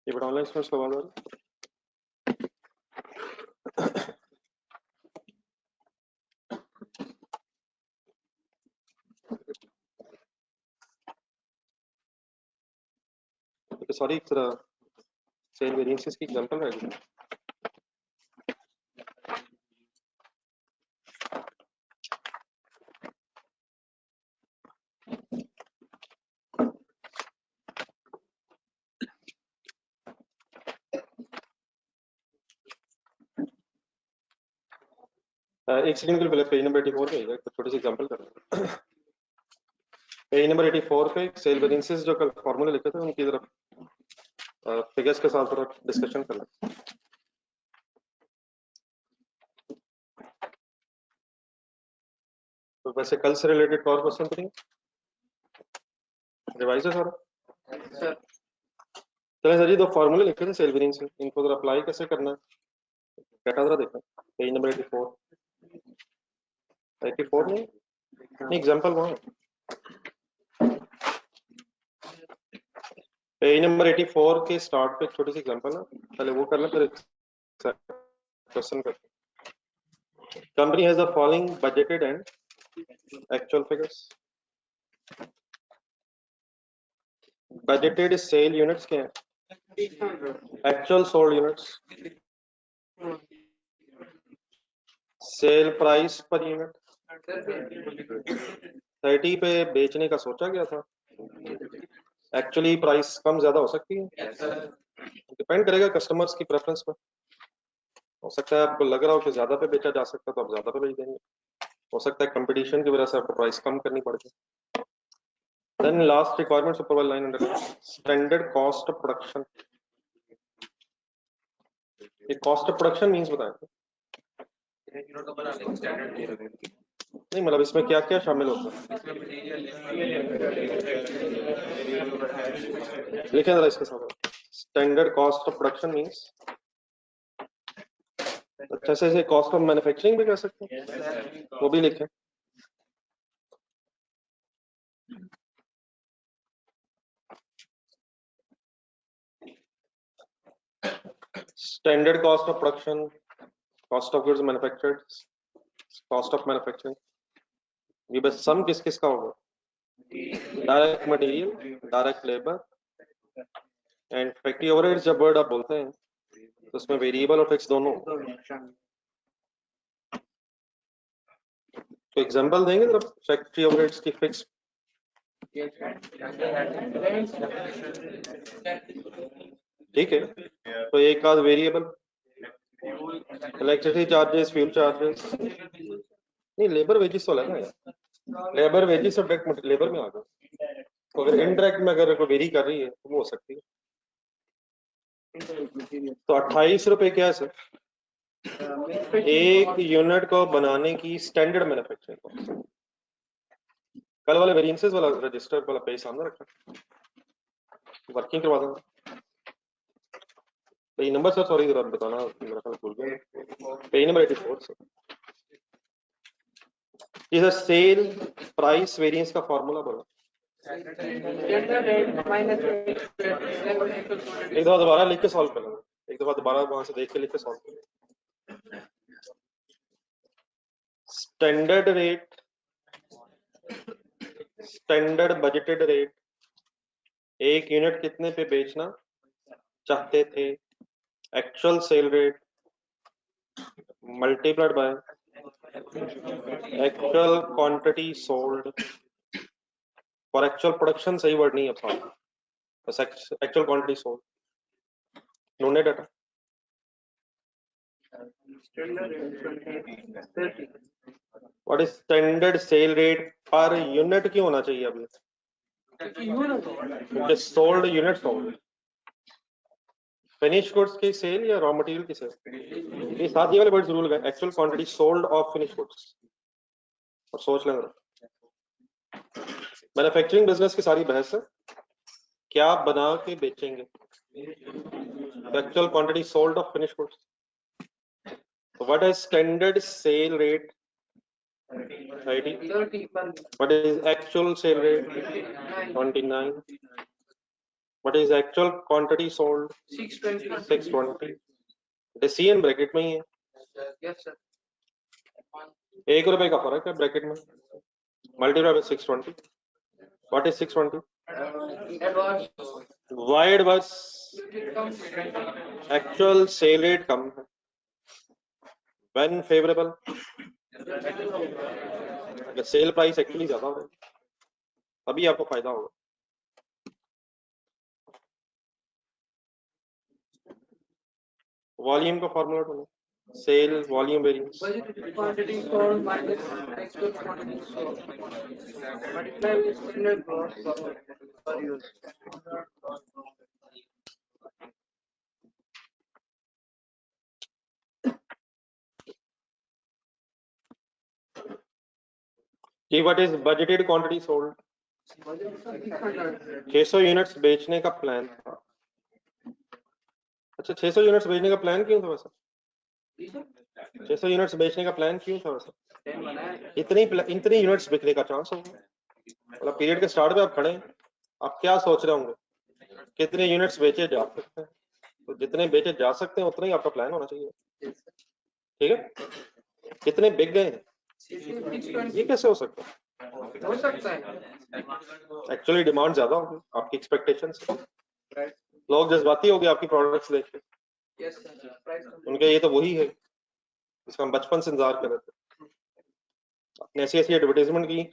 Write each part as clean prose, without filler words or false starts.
ये बड़ा online students का आवाज आ रहा है। सॉरी एक तरह सेल वेरिएंसेस की एग्जांपल रहेगी। एक सेकंड के लिए पहले पेज नंबर 84 पे एक छोटी सी एग्जांपल करना है। पेज नंबर 84 पे सेल वेरिएंसेस जो कल फॉर्मूले लिखे थे उनकी तरफ फिगर्स के साथ थोड़ा डिस्कशन करना है। तो वैसे कल से रिलेटेड और क्वेश्चन तो नहीं रिवाइज है सारा? चलिए सर जी, दो फॉर्मूले लिखे थे सेल वेरिएंस, इनको जरा अप्लाई कैसे करना है डेटा जरा देखना। पेज नंबर 84 नहीं एग्जांपल वहाँ पेज नंबर 84 के स्टार्ट पे एक छोटी सी एग्जांपल है, पहले वो कर लें फिर क्वेश्चन करते हैं। Company has the following budgeted and actual figures. Budgeted sale units क्या है? Actual sold units. Sale price per unit 30 पे बेचने का सोचा गया था, एक्चुअली प्राइस कम ज्यादा हो सकती है, डिपेंड करेगा कस्टमर्स की प्रेफरेंस पर। हो सकता है आपको लग रहा हो कि ज्यादा पे बेचा जा सकता है तो आप ज्यादा पे बेच देंगे, हो सकता है कंपटीशन की वजह से आपको प्राइस कम करनी पड़ जाए। Then last requirement super line under standard cost of production. ये कॉस्ट ऑफ प्रोडक्शन मींस बताएं नहीं, मतलब इसमें क्या क्या शामिल होता है लिखें जरा इसके साथ। Standard cost of production means अच्छा से कॉस्ट ऑफ मैन्युफैक्चरिंग भी कर सकते हैं, वो भी लिखें। Standard cost of production, cost of goods manufactured, cost of manufacturing, ये बस सम किस किस का होगा? Direct material, direct labour and factory overheads. जब वर्ड आप बोलते हैं तो उसमें वेरिएबल और फिक्स दोनों। तो एग्जांपल देंगे जरा फैक्ट्री ओवरहेड्स की फिक्स। ठीक है, तो एक आध variable electricity charges, fuel charges, नहीं लेबर वेजेस तो अलग है, लेबर वेजेस और डायरेक्ट लेबर में आ गए। तो अगर इनडायरेक्ट में अगर कोई वेरी कर रही है तो वो हो सकती है। तो 28 रुपए क्या है सर एक यूनिट को बनाने की स्टैंडर्ड मैन्युफैक्चरिंग कॉस्ट। कल वाले वेरिएंसेस वाला रजिस्टर वाला पेज सामने रखा, वर्किंग करवा दूंगा। पेज नंबर सर सॉरी जरा बताना, मेरा ख्याल भूल गया। Page number 84 sir. ये सर सेल प्राइस वेरिएंस का फार्मूला बोलो। एक दफा दोबारा लिख के सॉल्व करना, एक दफा दोबारा वहां से देख के लिख के सॉल्व करना। Standard rate, standard budgeted rate, एक यूनिट कितने पे बेचना चाहते थे, actual sale rate multiplied by actual quantity sold. For actual production सही वर्ड नहीं है बस actual quantity sold. None data what is standard cell rate per unit क्यों होना चाहिए अभी? क्योंकि sold unit sold, finish goods की सेल या रॉ मटेरियल की सेल, ये साथ ये वाले वर्ड्स रूल है, actual quantity sold off finish goods. और सोच लें मैन्युफैक्चरिंग बिजनेस की सारी बहस है क्या बना के बेचेंगे, actual quantity sold off finish goods. So what is standard sale rate? 30. What is actual sale rate? 29. What is actual quantity sold? 620. 620. It is C in bracket में ही है. Yes sir. ₹1 का फर्क है ब्रैकेट में. Multiply by 620. What is 620? Advance. Why adverse? Actual sale rate कम है. When favorable? अगर sale price actually ज्यादा हो तभी आपको फायदा होगा. वॉल्यूम का फॉर्मूला ढूंढो. Sale volume variance. Budgeted quantity sold minus actual quantity sold. Multiply with standard gross profit per unit. कि what is budgeted quantity sold? 600 units बेचने का प्लान था. अच्छा 600 यूनिट्स बेचने का प्लान क्यों था वैसे? 600 यूनिट्स बेचने का प्लान क्यों था वैसे? इतनी यूनिट्स बिकने का चांस होगा. मतलब पीरियड के स्टार्ट पे आप खड़े हैं, आप क्या सोच रहे होंगे कितने यूनिट्स बेचे जा सकते हैं? तो जितने बेचे जा सकते हैं उतना ही आपका प्लान होना चाहिए. ठीक है. कितने बिक गए हैं ये कैसे हो सकता है? हो सकता है. एक्चुअली डिमांड ज्यादा होगी आपकी एक्सपेक्टेशन से. लोग जज्बाती हो गए आपकी प्रोडक्ट्स देख के. Yes sir. Price उनके ये तो वही है जिसका हम बचपन से इंतजार कर रहे थे. आपने ऐसी ऐसी एडवर्टाइजमेंट की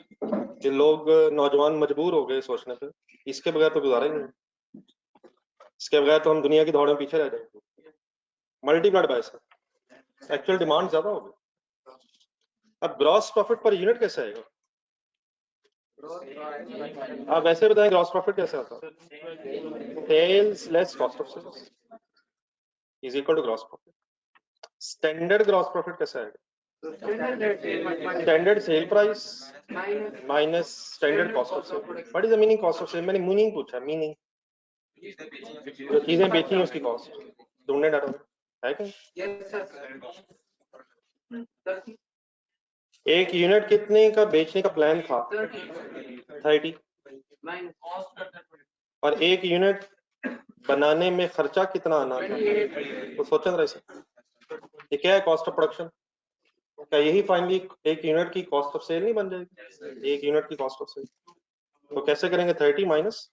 कि लोग नौजवान मजबूर हो गए सोचने पे इसके बगैर तो गुजारा ही नहीं. इसके बगैर तो हम दुनिया की दौड़ में पीछे रह जाएंगे. मल्टीप्लाइड बाय से एक्चुअल डिमांड ज्यादा होगी. अब ग्रॉस प्रॉफिट पर यूनिट कैसे आएगा? आप वैसे बताएं ग्रॉस प्रॉफिट कैसे आता है? Sales less cost of sales is equal to gross profit. Standard gross profit कैसे आएगा? Standard sale price minus standard cost of sale. What is the meaning cost of sale? मैंने मीनिंग पूछा. Meaning जो चीजें बेची हैं उसकी कॉस्ट ढूंढने डाटा है क्या? एक यूनिट कितने का बेचने का प्लान था? 30. और एक यूनिट बनाने में खर्चा कितना आना था? तो सोचें जरा इसे. ये क्या है? Cost of production. क्या यही फाइनली एक यूनिट की कॉस्ट ऑफ सेल नहीं बन जाएगी? एक यूनिट की कॉस्ट ऑफ सेल तो कैसे करेंगे? 30 माइनस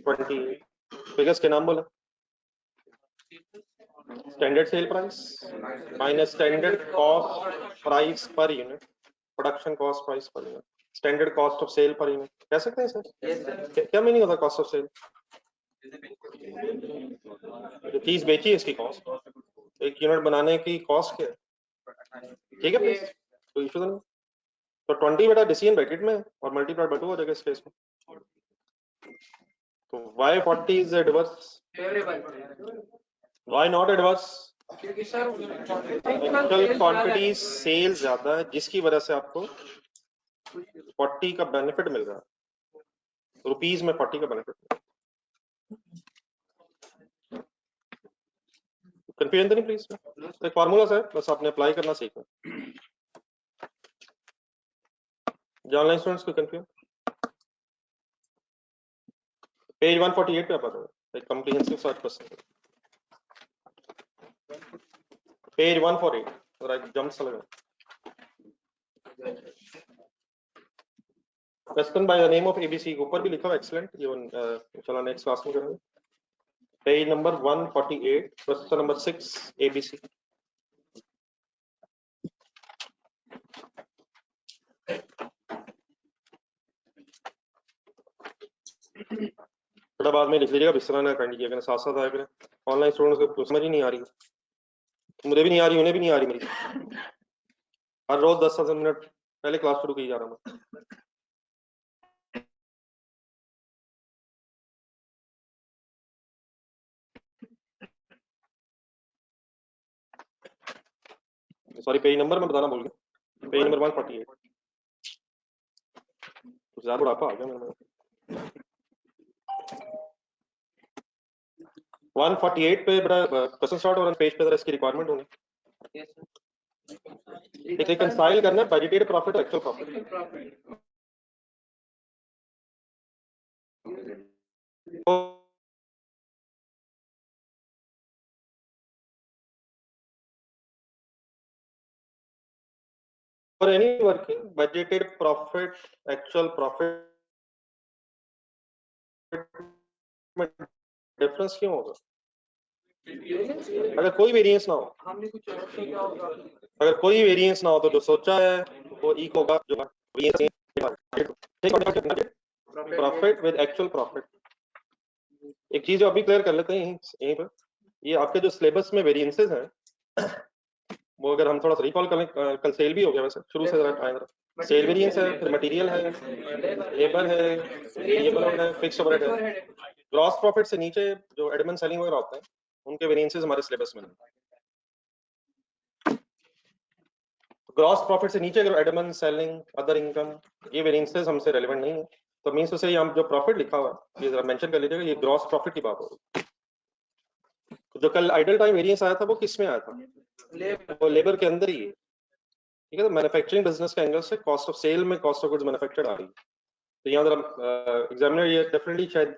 20. फिगर्स के नाम बोला. Standard sale price minus standard cost price per unit. Production cost price per unit. Standard cost of sale per unit. कह सकते हैं सर? क्या मीनिंग होता है कॉस्ट ऑफ सेल? जो चीज बेची है इसकी कॉस्ट. एक यूनिट बनाने की कॉस्ट क्या है? ठीक है प्लीज. तो इशू तो नहीं. तो 20 बेटा डिसीजन ब्रैकेट में और मल्टीप्लाइड बाय 2 हो जाएगा इस केस में. तो y 40 is adverse. Why not adverse? क्योंकि सर एक्चुअल क्वांटिटी सेल ज्यादा है जिसकी वजह से आपको 40 का बेनिफिट मिल रहा है. रुपीस में 40 का बेनिफिट. कंफ्यूजन तो नहीं प्लीज? तो एक फार्मूला है बस आपने अप्लाई करना सीखना. जो ऑनलाइन स्टूडेंट्स को कंफ्यूजन पेज 148 पे आप आ जाओ. एक कॉम्प्रिहेंसिव सर्च क्वेश्चन पेज 148 और एक जंप सा लगा. Question by the name of ABC ऊपर भी लिखा हुआ. एक्सीलेंट. ये चलो नेक्स्ट क्लास में करेंगे. Page number 148 question number 6 ABC. थोड़ा बाद में लिख लीजिएगा. इस तरह ना कर लीजिएगा. साथ साथ आया करें. ऑनलाइन स्टूडेंट्स को समझ ही नहीं आ रही. मुझे भी नहीं आ रही. उन्हें भी नहीं आ रही मेरी. हर रोज 10 मिनट पहले क्लास शुरू की जा रहा हूँ. सॉरी पेज नंबर मैं बताना भूल गया. Page number 148. कुछ ज्यादा बुढ़ापा आ गया मेरे में. 148 पे बड़ा क्वेश्चन स्टार्ट हो रहा है. पेज पे जरा इसकी रिक्वायरमेंट होगी. एक रिकंसाइल करना है budgeted profit actual profit. any working budgeted profit actual profit में डिफरेंस क्यों होगा? अगर कोई वेरिएंस ना हो, हमने कुछ और तो क्या होगा? अगर कोई वेरिएंस ना हो तो जो सोचा है वो इक होगा जो प्रॉफिट विद एक्चुअल प्रॉफिट। एक चीज अभी क्लियर कर लेते हैं यहीं पर, ये आपके जो सिलेबस में वेरिएंसेस हैं वो अगर हम थोड़ा सा रिकॉल करें, कल सेल भी हो गया वैसे शुरू से आया सेल वेरिएंस है, फिर मटेरियल है, लेबर है, वेरिएबल है, फिक्स्ड ओवरहेड है। ग्रॉस प्रॉफिट से नीचे जो एडमिन सेलिंग वगैरह होते हैं उनके वेरिएंसेस हमारे सिलेबस में नहीं। ग्रॉस प्रॉफिट से नीचे अगर एडमिन सेलिंग अदर इनकम ये वेरिएंसेस हमसे रेलेवेंट नहीं है, तो मींस तो से हम जो प्रॉफिट लिखा हुआ है ये जरा मेंशन कर लीजिएगा, ये ग्रॉस प्रॉफिट की बात हो रही है। जो कल आइडल टाइम वेरिएंस आया था वो किस में आया था? वो लेबर के अंदर ही है, ठीक है। तो मैन्युफैक्चरिंग बिजनेस के एंगल से कॉस्ट ऑफ सेल में कॉस्ट ऑफ गुड्स मैन्युफैक्चर्ड आ रही है, तो यहाँ जरा एग्जामिनर ये डेफिनेटली शायद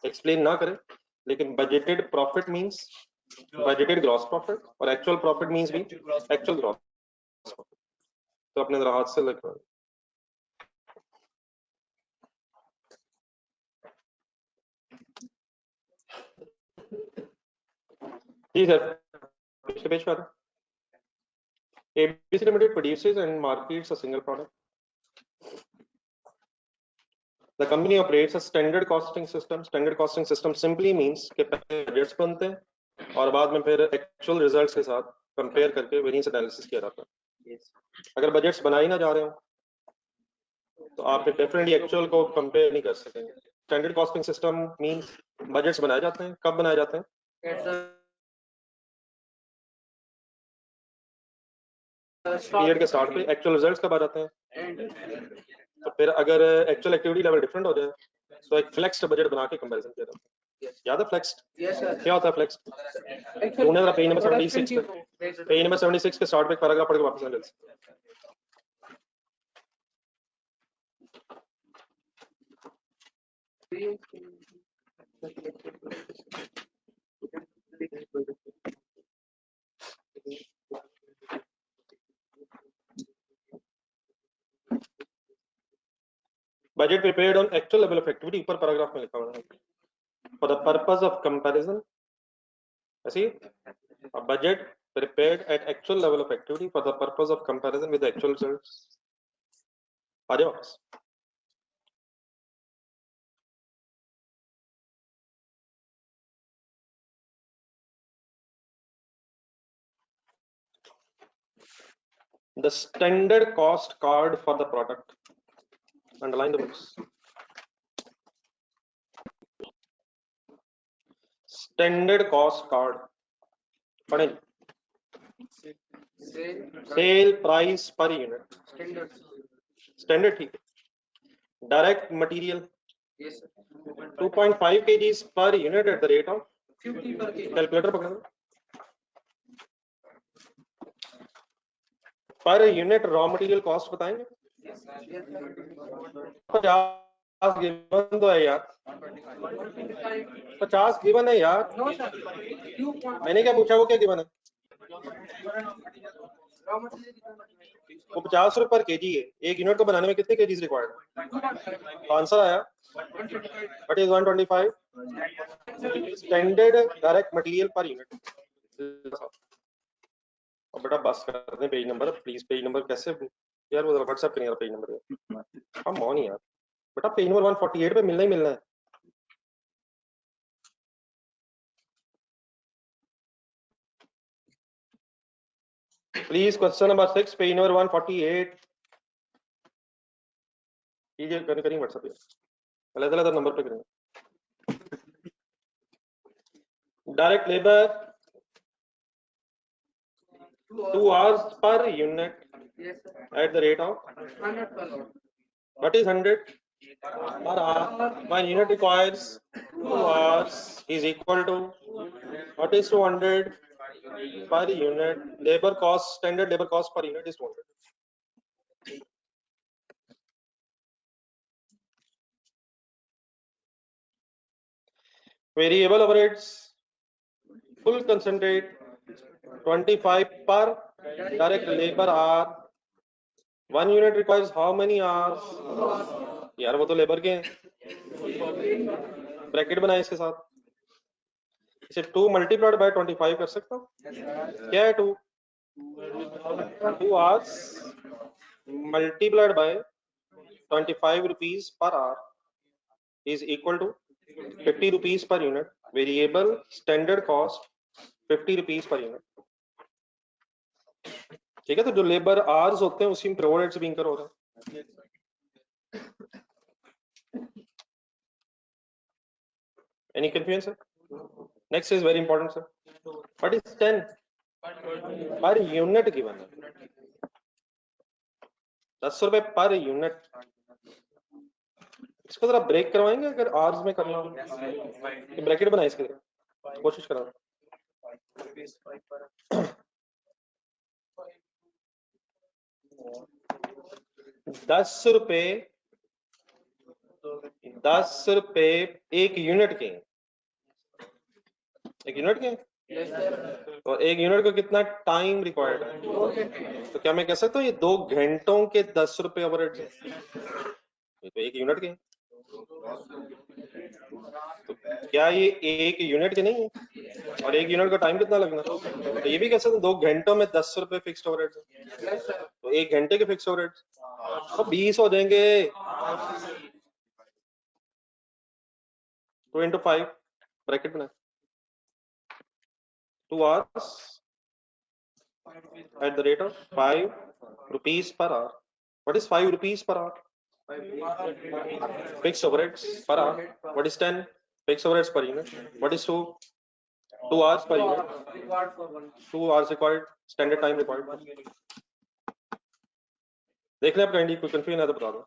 एक्सप्लेन ना करे, लेकिन budgeted profit means budgeted gross profit और एक्चुअल प्रॉफिट मींस भी एक्चुअल ग्रॉस प्रॉफिट। तो अपने जरा हाथ से लिखो। जी सर, पिछले पेज पर ABC Limited produces and markets a single product. The company operates a standard costing system. Standard costing system simply means कि पहले बजट्स बनते हैं और बाद में फिर एक्चुअल रिजल्ट्स के साथ कंपेयर करके वेरिएंस एनालिसिस किया जाता है। अगर बजट्स बनाए ना जा रहे हो तो आप डेफिनेटली एक्चुअल को कंपेयर नहीं कर सकेंगे। Standard costing system means budgets बनाए जाते हैं, कब बनाए जाते हैं? पीरियड के स्टार्ट पे। एक्चुअल रिजल्ट्स कब आ जाते हैं? तो फिर अगर एक्चुअल एक्टिविटी लेवल डिफरेंट हो जाए तो एक फ्लेक्स्ड बजट बना के कंपैरिजन किया जाता है। याद है फ्लेक्स्ड? क्या होता है फ्लेक्स्ड? तूने जरा पेज नंबर 76 के स्टार्ट पे एक पैराग्राफ पढ़ के वापस आ जाए। Budget prepared on actual level of activity, ऊपर पैराग्राफ में लिखा हुआ है, for the purpose of comparison। ऐसे a budget prepared at actual level of activity for the purpose of comparison with the actual results। आ जाओ वापस। The standard cost card for the product, underline the words standard cost card। पढ़े cell price per unit standard, ठीक है। Direct material 2.5 kgs per unit at the rate of 50 पर kg। Calculator पकड़ लो। Per unit raw material cost बताएंगे। 50 given तो है यार, 50 given है यार। मैंने क्या पूछा, वो क्या गिवन है? वो 50 रुपए पर केजी है। एक यूनिट को बनाने में कितने केजीज रिक्वायर्ड है? तो आंसर आया what is 125 standard direct material per unit. और बेटा बस कर दें page number please. Page number कैसे यार, वो व्हाट्सएप पे नहीं आ रहा पेज नंबर। हम ऑन यार बेटा, पेज नंबर 148 पे मिलना ही मिलना है। Please question number 6 page number 148 कीजिए, करेंगे व्हाट्सएप पे, अलग अलग नंबर पे करेंगे। Direct labour 2 hours per unit at the rate of 100 what is 100 per hour? One unit requires 2 hours is equal to what is 200 per unit? Labor cost, standard labor cost per unit is 200। Variable overheads full concentrate 25 per direct labor hour 1 unit requires how many hours? यार वो तो labour के हैं, bracket बनाए इसके साथ, इसे 2 multiplied by 25 कर सकता हूँ। क्या है 2 hours multiplied by 25 rupees per hour is equal to 50 rupees per unit, variable standard cost 50 rupees per unit. ठीक है, तो जो लेबर आवर्स होते हैं उसी में प्रोवाइड से भी इंकर हो रहा है। Any confusion, sir? Next is very important, sir. What is 10 per unit given है? 10 रुपए पर यूनिट। इसको जरा ब्रेक करवाएंगे अगर आवर्स में करना हो, ब्रैकेट बनाए इसके जरा, कोशिश करा। 10 रुपए 10 रुपए एक यूनिट के, एक यूनिट के, और एक यूनिट को कितना टाइम रिक्वायर्ड है? तो क्या मैं कह सकता हूँ ये 2 घंटों के 10 रुपए ओवरहेड है? ये तो एक यूनिट के हैं। तो क्या ये एक यूनिट के नहीं है? और एक यूनिट का टाइम कितना लगना? तो ये भी कह सकते हैं 2 घंटों में 10 रुपए फिक्स्ड ओवरहेड है, तो एक घंटे के फिक्स्ड ओवरहेड तो 20 हो जाएंगे। 2 into 5 ब्रैकेट में 2 hours at the rate of 5 rupees per hour. What is 5 rupees per hour? Fixed overheads per hour. What is 10? Fixed overheads per unit. What is 2? 2 hours per unit. 2 hours required. Standard time required. देख लें आपका कोई confusion है तो बता दो।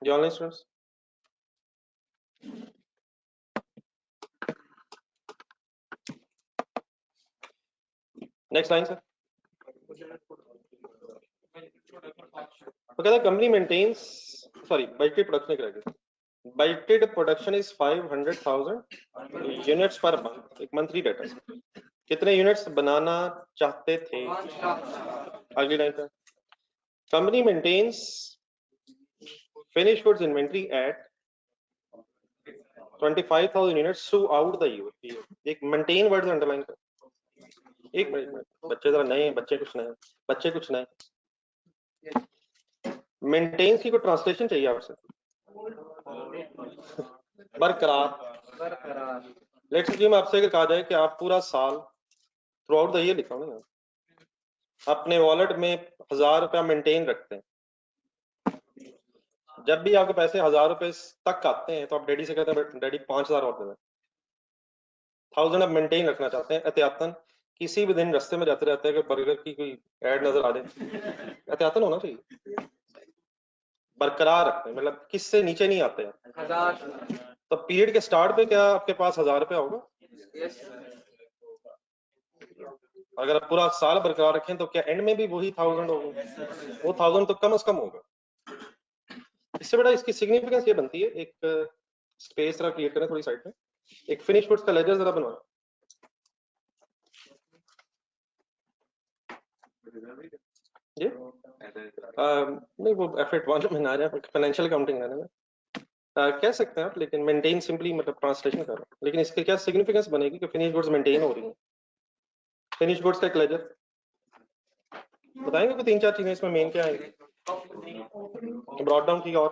जी online students, next line sir. तो कहता है company maintenance, sorry budgeted production एक रह गया, budgeted production is 500,000 units per month, एक मंथली डेटा। कितने यूनिट्स बनाना चाहते थे? अगली लाइन पर company maintains finished goods inventory at 25,000 units throughout the year. एक मेंटेन वर्ड अंडरलाइन कर। एक मिनट, बच्चे जरा नए, बच्चे कुछ नए, मेंटेन्स की कोई ट्रांसलेशन चाहिए आपसे? बरकरार। लेट्स अज्यूम आपसे अगर कहा जाए कि आप पूरा साल थ्रू आउट द ईयर लिखा ना, अपने वॉलेट में 1000 रुपया मेंटेन रखते हैं, जब भी आपके पैसे 1000 रुपए तक आते हैं तो आप डैडी से कहते हैं डैडी 5000 और दे दें। 1000 आप मेंटेन रखना चाहते हैं एहतियातन, किसी भी दिन रास्ते में जाते रहते हैं कि बर्गर की कोई एड नजर आ जाए, एहतियातन होना चाहिए, बरकरार रखते हैं, मतलब किससे नीचे नहीं आते हैं। तो पीरियड के स्टार्ट पे क्या आपके पास 1000 रुपया होगा? अगर आप पूरा साल बरकरार रखें तो क्या एंड में भी वही 1000 होगा? वो 1000 तो कम से कम होगा। इससे बड़ा इसकी सिग्निफिकेंस ये बनती है, एक स्पेस जरा क्रिएट करें थोड़ी साइड में, एक फिनिश गुड्स का लेजर जरा बनवाएं। ये नहीं वो F1 में ना आ जाए, फाइनेंशियल अकाउंटिंग है ना, कह सकते हैं आप, लेकिन मेंटेन सिंपली मतलब ट्रांसलेशन कर रहा हूं, लेकिन इसके क्या सिग्निफिकेंस बनेगी कि फिनिश गुड्स मेंटेन हो रही है। फिनिश गुड्स का एक लेजर बताएंगे कि 3-4 चीजें इसमें मेन क्या है? ब्रॉड डाउन की, और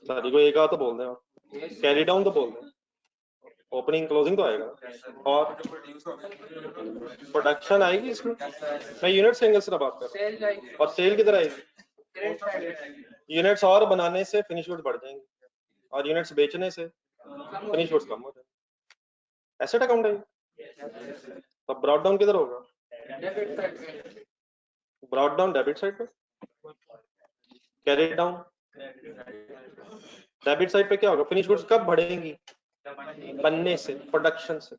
सारी को एक तो बोल दें, और कैरी डाउन तो बोल दें, ओपनिंग क्लोजिंग तो आएगा, और प्रोडक्शन आएगी इसमें। मैं यूनिट से एंगल से बात कर रहा हूँ, और सेल किधर आएगी? यूनिट्स और बनाने से फिनिश गुड्स बढ़ जाएंगे, और यूनिट्स बेचने से फिनिश गुड्स कम हो जाएंगे। एसेट अकाउंट है, तो ब्रॉड डाउन किधर होगा? ब्रॉड डाउन डेबिट साइड पे, कैरी डाउन डेबिट साइड पे क्या होगा? फिनिश गुड्स कब बढ़ेंगी? बनने से, प्रोडक्शन से।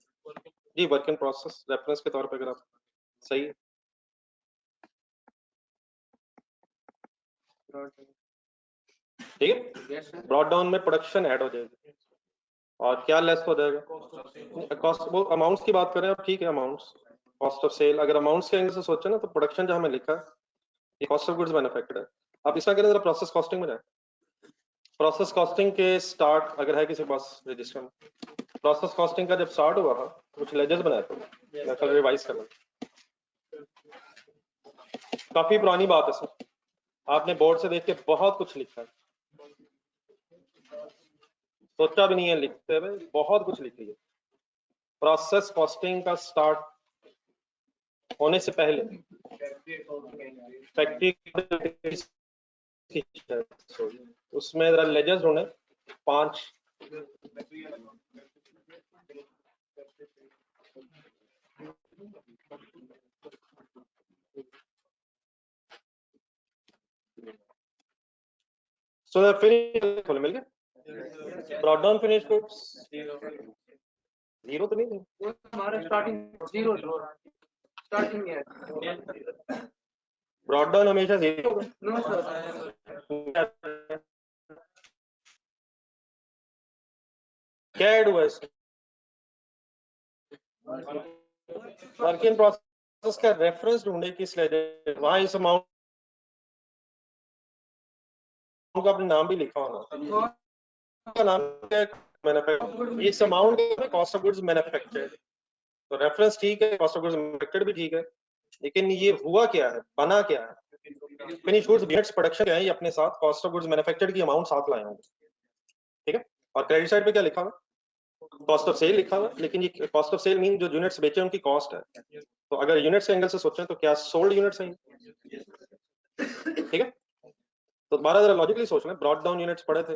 जी वर्क इन प्रोसेस रेफरेंस के तौर पे अगर आप सही है। ठीक है, ब्रॉड डाउन में प्रोडक्शन ऐड हो जाएगी, और क्या लेस हो जाएगा? कॉस्ट, वो अमाउंट्स की बात करें आप, ठीक है अमाउंट्स, कॉस्ट ऑफ सेल। अगर अमाउंट्स के एंगल से सोचे ना तो प्रोडक्शन जहां में लिखा है ये कॉस्ट ऑफ गुड्स मैन्युफैक्चर्ड है। आप इसका करें जरा प्रोसेस कॉस्टिंग में जाए। प्रोसेस कॉस्टिंग के स्टार्ट अगर है किसी पास रजिस्टर में, प्रोसेस कॉस्टिंग का जब स्टार्ट हुआ था कुछ लेजर्स बनाए थे, मैं कल रिवाइज कर रहा, काफी पुरानी बात है सर, आपने बोर्ड से देख के बहुत कुछ लिखा है, सोचा भी नहीं है लिखते हुए, बहुत कुछ लिख लिया। प्रोसेस कॉस्टिंग का स्टार्ट होने से पहले फैक्ट्री उसमें जरा लेजर्स ढूंढे 5। सो द फिनिश खोले मिल गया, brought down finish goods zero तो नहीं है हमारा स्टार्टिंग जीरो स्टार्टिंग है। ब्रॉट डाउन हमेशा जीरो होगा। नो सर, क्या ऐड हुआ इसमें? वर्क इन प्रोसेस का रेफरेंस ढूंढे किस लेजर, वहां इस अमाउंट का अपना नाम भी लिखा होना, का नाम क्या है? मैन्युफैक्चर, इस अमाउंट का कॉस्ट ऑफ गुड्स मैन्युफैक्चर्ड, तो रेफरेंस ठीक है, कॉस्ट ऑफ गुड्स मैन्युफैक्चर्ड भी ठीक है, लेकिन ये हुआ क्या है, बना क्या है? फिनिश गुड्स यूनिट्स प्रोडक्शन क्या है, ये अपने साथ कॉस्ट ऑफ गुड्स मैन्युफैक्चर्ड की अमाउंट साथ लाए होंगे, ठीक है। और क्रेडिट साइड पे क्या लिखा हुआ? कॉस्ट ऑफ सेल लिखा हुआ, लेकिन ये कॉस्ट ऑफ सेल मीन जो यूनिट्स बेचे उनकी कॉस्ट है, तो अगर यूनिट्स के एंगल से सोचें तो क्या सोल्ड यूनिट्स हैं, ठीक है। तो दोबारा जरा लॉजिकली सोच लें, ब्रॉट डाउन यूनिट्स पड़े थे,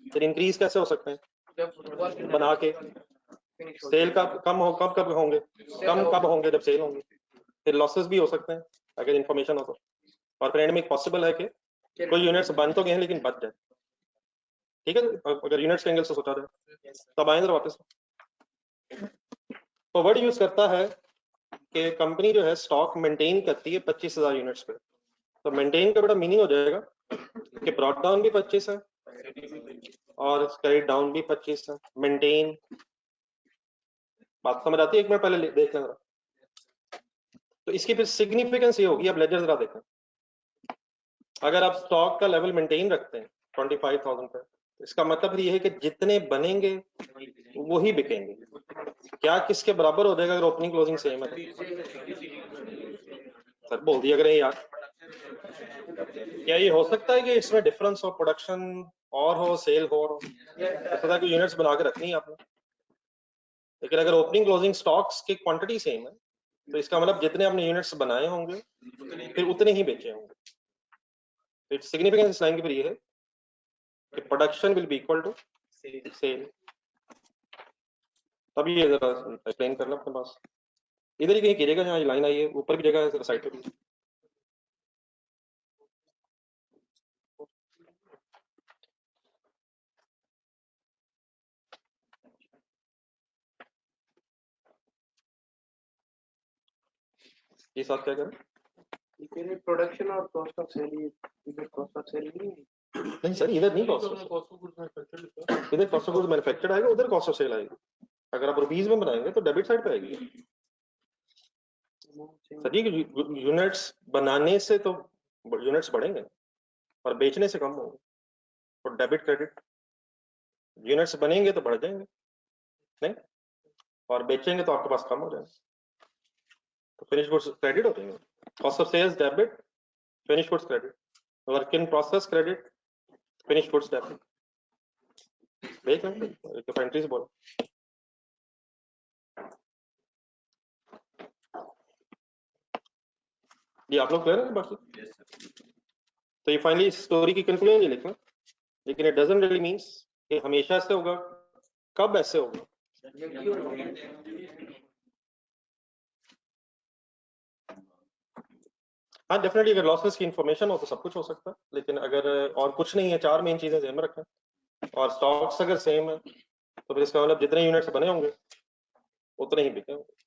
फिर इंक्रीज कैसे हो सकते हैं? बना के। सेल का कम हो कब होंगे? कम कब होंगे? जब सेल होंगे। फिर लॉसेस भी हो सकते हैं अगर इंफॉर्मेशन हो तो, और फिर एंड में पॉसिबल है कि कोई यूनिट्स बन तो गए हैं लेकिन बच जाए, ठीक है। अगर यूनिट्स के एंगल से सोचा जाए, तब आए वापस। तो वर्ड यूज करता है कि कंपनी जो है स्टॉक मेंटेन करती है 25,000 यूनिट्स पे, तो मेंटेन का बड़ा मीनिंग हो जाएगा कि ब्रॉट डाउन भी 25 है और कैरी डाउन भी 25 है। मेंटेन, बात समझ आती है? एक मिनट पहले देख लें। तो इसकी फिर सिग्निफिकेंस ये होगी, अब लेजर जरा देखें, अगर आप स्टॉक का लेवल मेंटेन रखते हैं 25,000 पे, तो इसका मतलब ये है कि जितने बनेंगे वही बिकेंगे। क्या किसके बराबर हो जाएगा अगर ओपनिंग क्लोजिंग सेम है? सर बोल दिया करें यार, क्या ये हो सकता है कि इसमें डिफरेंस हो, प्रोडक्शन और हो सेल हो, ऐसा कि यूनिट्स बना के रखनी है आपने, लेकिन अगर ओपनिंग क्लोजिंग स्टॉक्स की क्वांटिटी सेम है तो इसका मतलब जितने आपने यूनिट्स बनाए होंगे फिर उतने ही बेचे होंगे। इट्स सिग्निफिकेंस इस लाइन की फिर ये है कि production will be equal to sale. तब ये जरा एक्सप्लेन करना अपने पास, इधर ही कहीं कीजिएगा जहाँ लाइन आई है, ऊपर भी जगह है साइड पे भी। ये साथ क्या करें? प्रोडक्शन और कॉस्ट ऑफ सेल, इधर कॉस्ट ऑफ सेल नहीं सर, इधर नहीं कॉस्ट ऑफ गुड्स, इधर कॉस्ट ऑफ गुड्स मैन्युफैक्चर्ड आएगा, उधर कॉस्ट ऑफ सेल आएगी। अगर आप रुपीज में बनाएंगे तो डेबिट साइड पे आएगी सर जी। यूनिट्स बनाने से तो यूनिट्स बढ़ेंगे और बेचने से कम होंगे, तो डेबिट क्रेडिट, यूनिट्स बनेंगे तो बढ़ जाएंगे नहीं, और बेचेंगे तो आपके पास कम हो जाएंगे, तो फिनिश गुड्स क्रेडिट हो जाएंगे। Cost of sales debit, finish goods credit, work in process credit, finish goods debit. देख लेंगे तो एंट्री से बोलो। ये आप लोग क्लियर है बाकी? तो ये फाइनली इस स्टोरी की कंक्लूजन ये लिखना, लेकिन इट डजंट रियली मींस कि हमेशा ऐसे होगा। कब ऐसे होगा? हाँ डेफिनेटली, अगर लॉसेस की इंफॉर्मेशन हो तो सब कुछ हो सकता है, लेकिन अगर और कुछ नहीं है, चार मेन चीजें ध्यान में रखें, और स्टॉक्स अगर सेम है तो फिर इसका मतलब जितने यूनिट्स बने होंगे उतने ही बिके होंगे।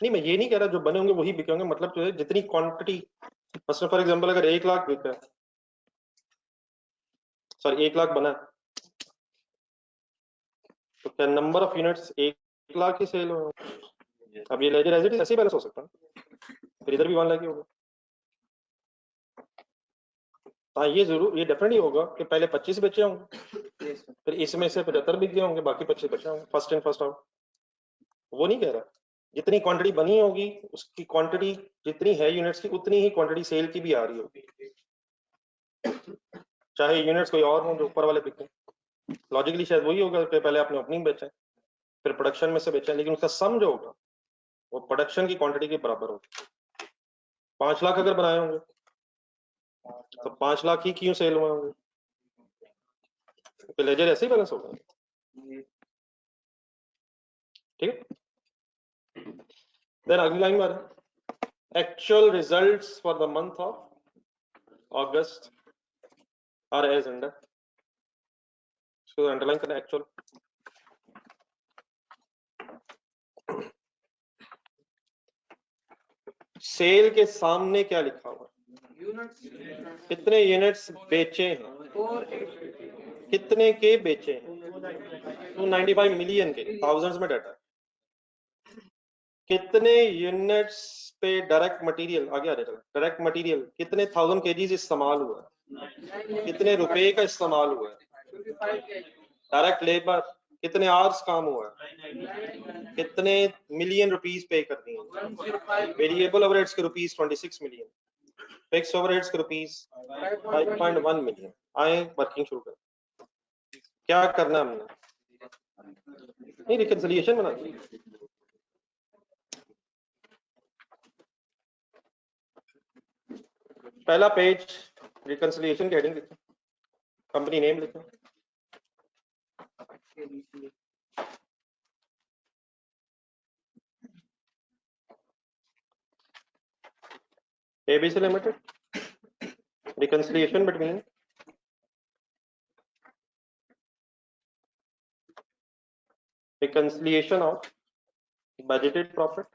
नहीं, मैं ये नहीं कह रहा जो बने होंगे वही बिके होंगे, मतलब जो है जितनी क्वांटिटी, फॉर एग्जांपल अगर 1 लाख बिका है सॉरी 1 लाख बना है, तो क्या नंबर ऑफ यूनिट्स 1 लाख ही सेल हो? अब ये लेजर एज इट इज ऐसे ही बैलेंस हो सकता है, फिर इधर भी 1 लाख ही होगा। हाँ ये जरूर, ये डेफिनेटली होगा कि पहले 25 बेचे होंगे, फिर इसमें से 75 बिक गए होंगे, बाकी 25 बचे होंगे, फर्स्ट इन फर्स्ट आउट। वो नहीं कह रहा, जितनी क्वांटिटी बनी होगी उसकी क्वांटिटी जितनी है यूनिट्स की, उतनी ही क्वांटिटी सेल की भी आ रही होगी, चाहे यूनिट्स कोई और हो जो ऊपर वाले बिके। लॉजिकली शायद वही होगा कि पहले आपने ओपनिंग बेचा फिर प्रोडक्शन में से बेचा, लेकिन उसका सम जो होगा वो प्रोडक्शन की क्वांटिटी के बराबर होगा। 5 लाख अगर बनाए होंगे तो 5 लाख ही क्यों सेल हुए होंगे? तो लेजर ऐसे ही बैलेंस होगा, ठीक है। देन अगली लाइन में actual results for the month of August are as under, इसको अंडरलाइन करना एक्चुअल। सेल के सामने क्या लिखा हुआ है? कितने यूनिट्स बेचे हैं, कितने के बेचे हैं? 295 मिलियन के, थाउजेंड्स में डाटा। कितने यूनिट्स पे डायरेक्ट मटेरियल, आगे आ जाएगा, डायरेक्ट मटेरियल कितने 1000 केजीज इस्तेमाल हुआ है, कितने रुपए का इस्तेमाल हुआ है, डायरेक्ट लेबर कितने आवर्स काम हुआ है, कितने मिलियन रुपीस पे कर दिए, वेरिएबल ओवरहेड्स के रुपीस 26 मिलियन, फिक्स ओवरहेड्स के रुपीस 5.1 मिलियन। आए वर्किंग शुरू कर, क्या करना हमने, नहीं रिकंसिलिएशन बना दी। पहला पेज रिकंसिलिएशन की हेडिंग लिखो, कंपनी नेम लिखो, ABC Limited, reconciliation between reconciliation of budgeted profit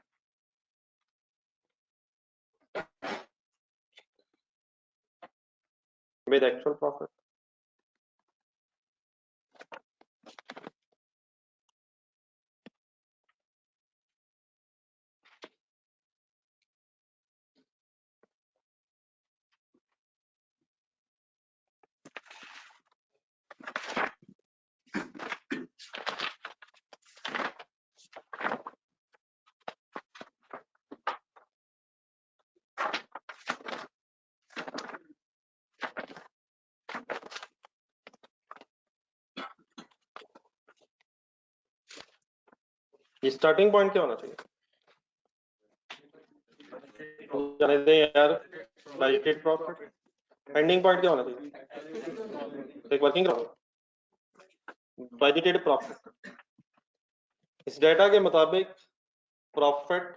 with actual profit. ये स्टार्टिंग पॉइंट क्या होना चाहिए, जाने दें यार, बजटेड प्रॉफिट। एंडिंग पॉइंट क्या होना चाहिए, एक वर्किंग बजटेड प्रॉफिट। इस डेटा के मुताबिक प्रॉफिट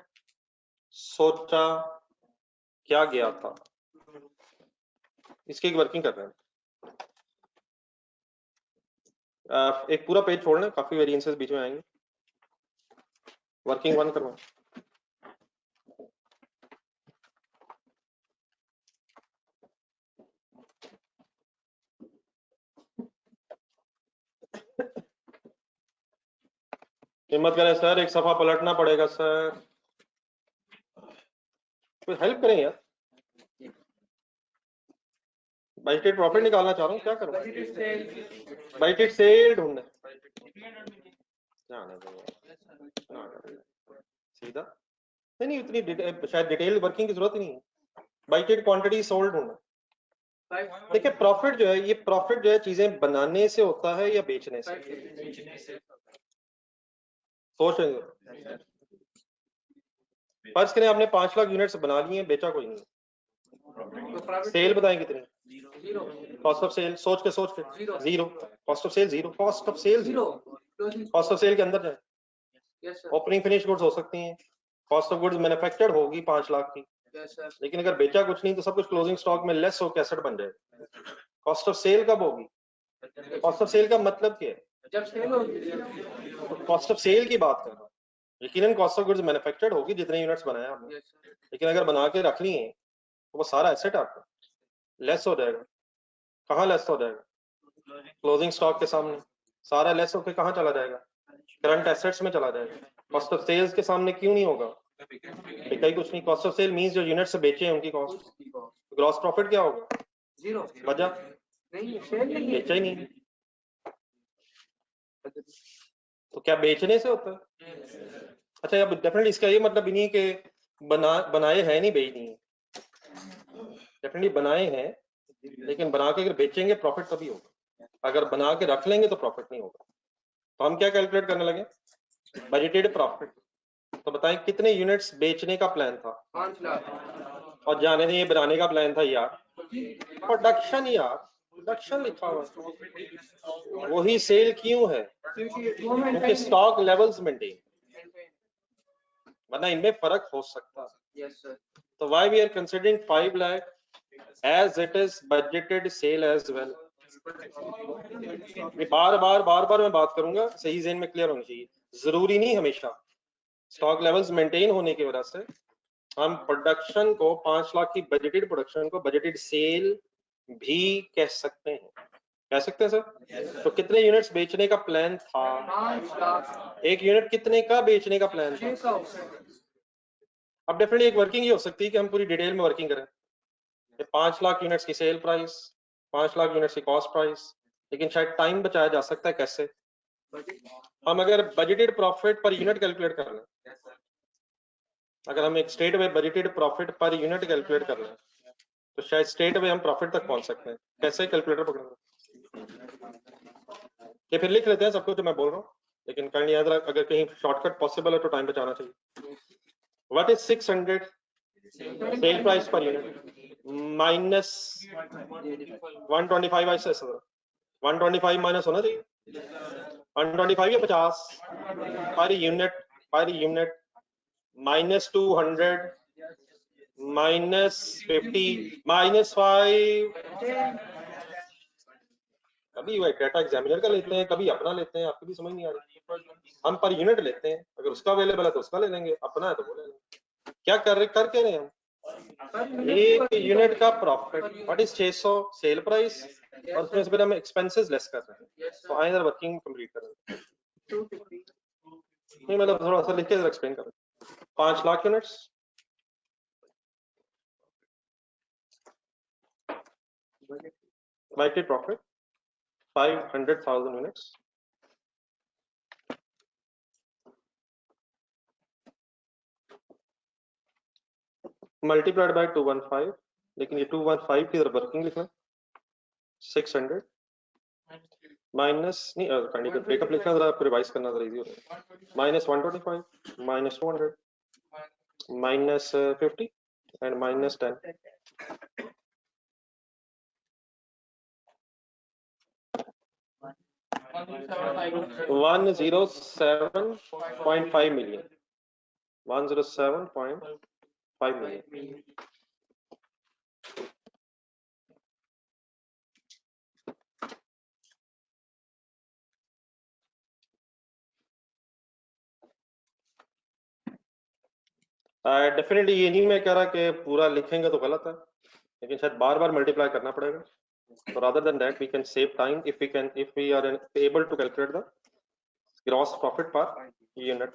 सोचा क्या गया था, इसकी एक वर्किंग कर रहे हैं। एक पूरा पेज छोड़ना, काफी वेरिएंसेस बीच में आएंगे। वर्किंग 1 करवा, हिम्मत करें सर, एक सफा पलटना पड़ेगा सर, कोई हेल्प करें यार। बजटेड प्रॉफिट निकालना चाह रहा हूँ, क्या करूँ, बजटेड सेल ढूंढना सीधा, नहीं उतनी शायद डिटेल वर्किंग की जरूरत ही नहीं है। बजटेड क्वांटिटी सोल्ड ढूंढना। देखिए प्रॉफिट जो है, ये प्रॉफिट जो है चीजें बनाने से होता है या बेचने से, सोच रहे हो। फर्ज करें आपने 5 लाख यूनिट्स बना लिए, बेचा कोई नहीं, सेल बताएं कितनी, कॉस्ट ऑफ सेल, सोच के zero, cost of sale zero, cost of sale zero, cost of sale के अंदर जाए, ओपनिंग फिनिश गुड्स हो सकती हैं, कॉस्ट ऑफ गुड्स मैन्युफैक्चर्ड होगी 5 लाख की, लेकिन अगर बेचा कुछ नहीं तो सब कुछ क्लोजिंग स्टॉक में लेस होकर एसेट बन जाएगा। कॉस्ट ऑफ सेल कब होगी, कॉस्ट ऑफ सेल का मतलब क्या है, जब सेल होगी, कॉस्ट ऑफ सेल की बात कर रहा हूँ। यकीनन कॉस्ट ऑफ गुड्स मैन्युफैक्चर्ड होगी जितने यूनिट्स बनाया आपने, लेकिन अगर बना के रख लिए तो वो सारा एसेट आपका लेस हो जाएगा। कहाँ लेस हो जाएगा, क्लोजिंग स्टॉक के सामने सारा लेस होकर कहाँ चला जाएगा? करंट एसेट्स में चला जाएगा। कॉस्ट ऑफ सेल्स के सामने क्यों नहीं होगा? बिका ही कुछ नहीं। कॉस्ट ऑफ सेल मींस जो यूनिट से बेचे हैं उनकी कॉस्ट। ग्रॉस प्रॉफिट क्या होगा? जीरो। बचा नहीं, सेल नहीं है। बेचा ही नहीं। तो क्या बेचने से होता है? अच्छा, अब डेफिनेटली इसका ये मतलब ही नहीं कि बनाए हैं नहीं बेच नहीं है। डेफिनेटली बनाए हैं, लेकिन बना के अगर बेचेंगे प्रॉफिट तभी होगा। अगर बना के रख लेंगे तो प्रॉफिट नहीं होगा। तो हम क्या कैलकुलेट करने लगे? Budgeted profit. तो बताएं कितने यूनिट्स बेचने का प्लान था? 5 लाख। और जाने दें ये बनाने का प्लान था यार, प्रोडक्शन यार, प्रोडक्शन लिखा हुआ है। वही सेल क्यों है? क्योंकि स्टॉक लेवल्स मेंटेन, वरना इनमें फर्क हो सकता है। Yes sir. तो why we are considering 5 lakh as it is budgeted sale as well। बार बार मैं बात करूंगा, सही ज़हन में क्लियर होनी चाहिए। जरूरी नहीं हमेशा स्टॉक लेवल्स मेंटेन होने की वजह से हम प्रोडक्शन को 5 लाख की बजटेड प्रोडक्शन को बजटेड सेल भी कह सकते हैं। कह सकते हैं सर? तो कितने यूनिट्स बेचने का प्लान था? 5 लाख। एक यूनिट कितने का बेचने का प्लान था? 600। अब डेफिनेटली एक वर्किंग ये हो सकती है कि हम पूरी डिटेल में वर्किंग करें। 5 लाख यूनिट्स की सेल प्राइस, 5 लाख यूनिट्स की कॉस्ट प्राइस, लेकिन शायद टाइम बचाया जा सकता है। कैसे? हम अगर budgeted profit per unit calculate कर लें, अगर हम एक straight way budgeted profit per unit calculate कर लें तो शायद स्ट्रेट वे हम प्रॉफिट तक पहुंच सकते हैं। कैसे? कैलकुलेटर पकड़ेंगे। ये फिर लिख लेते हैं सब कुछ जो मैं बोल रहा हूँ, लेकिन काइंडली याद रख, अगर कहीं शॉर्टकट पॉसिबल है तो टाइम बचाना चाहिए। What is 600 cell price per unit minus 125? ऐसे 125 माइनस होना चाहिए 125 या 50 पर यूनिट माइनस 200 माइनस 50 माइनस 5। कभी वही डाटा एग्जामिनर का लेते हैं, कभी अपना लेते हैं। आपकी भी समझ नहीं आ रही। हम पर यूनिट लेते हैं, अगर उसका अवेलेबल है तो उसका ले लेंगे, अपना है तो वो ले लेंगे। क्या कर के रहे हैं हम? एक यूनिट का profit what is 600 sale price, और उसमें से फिर हम एक्सपेंसेस लेस कर रहे हैं। तो आए इधर वर्किंग कंप्लीट कर रहे हैं। नहीं मतलब थोड़ा सा लिख के एक्सप्लेन करें। 5 lakh units, budgeted profit 500,000 units, multiplied by 215, लेकिन ये 215 की तरफ वर्किंग लिखना, 600 माइनस नहीं काइंडली ब्रेकअप लिखना, जरा रिवाइज करना जरा इजी हो जाएगा। Minus 125 minus 200 minus 50 and minus 10। $107.5 million, 107.5 million। Definitely ये नहीं मैं कह रहा कि पूरा लिखेंगे तो गलत है, लेकिन शायद बार बार मल्टीप्लाई करना पड़ेगा। So rather than that, we can save time if we are able to calculate the gross profit per unit।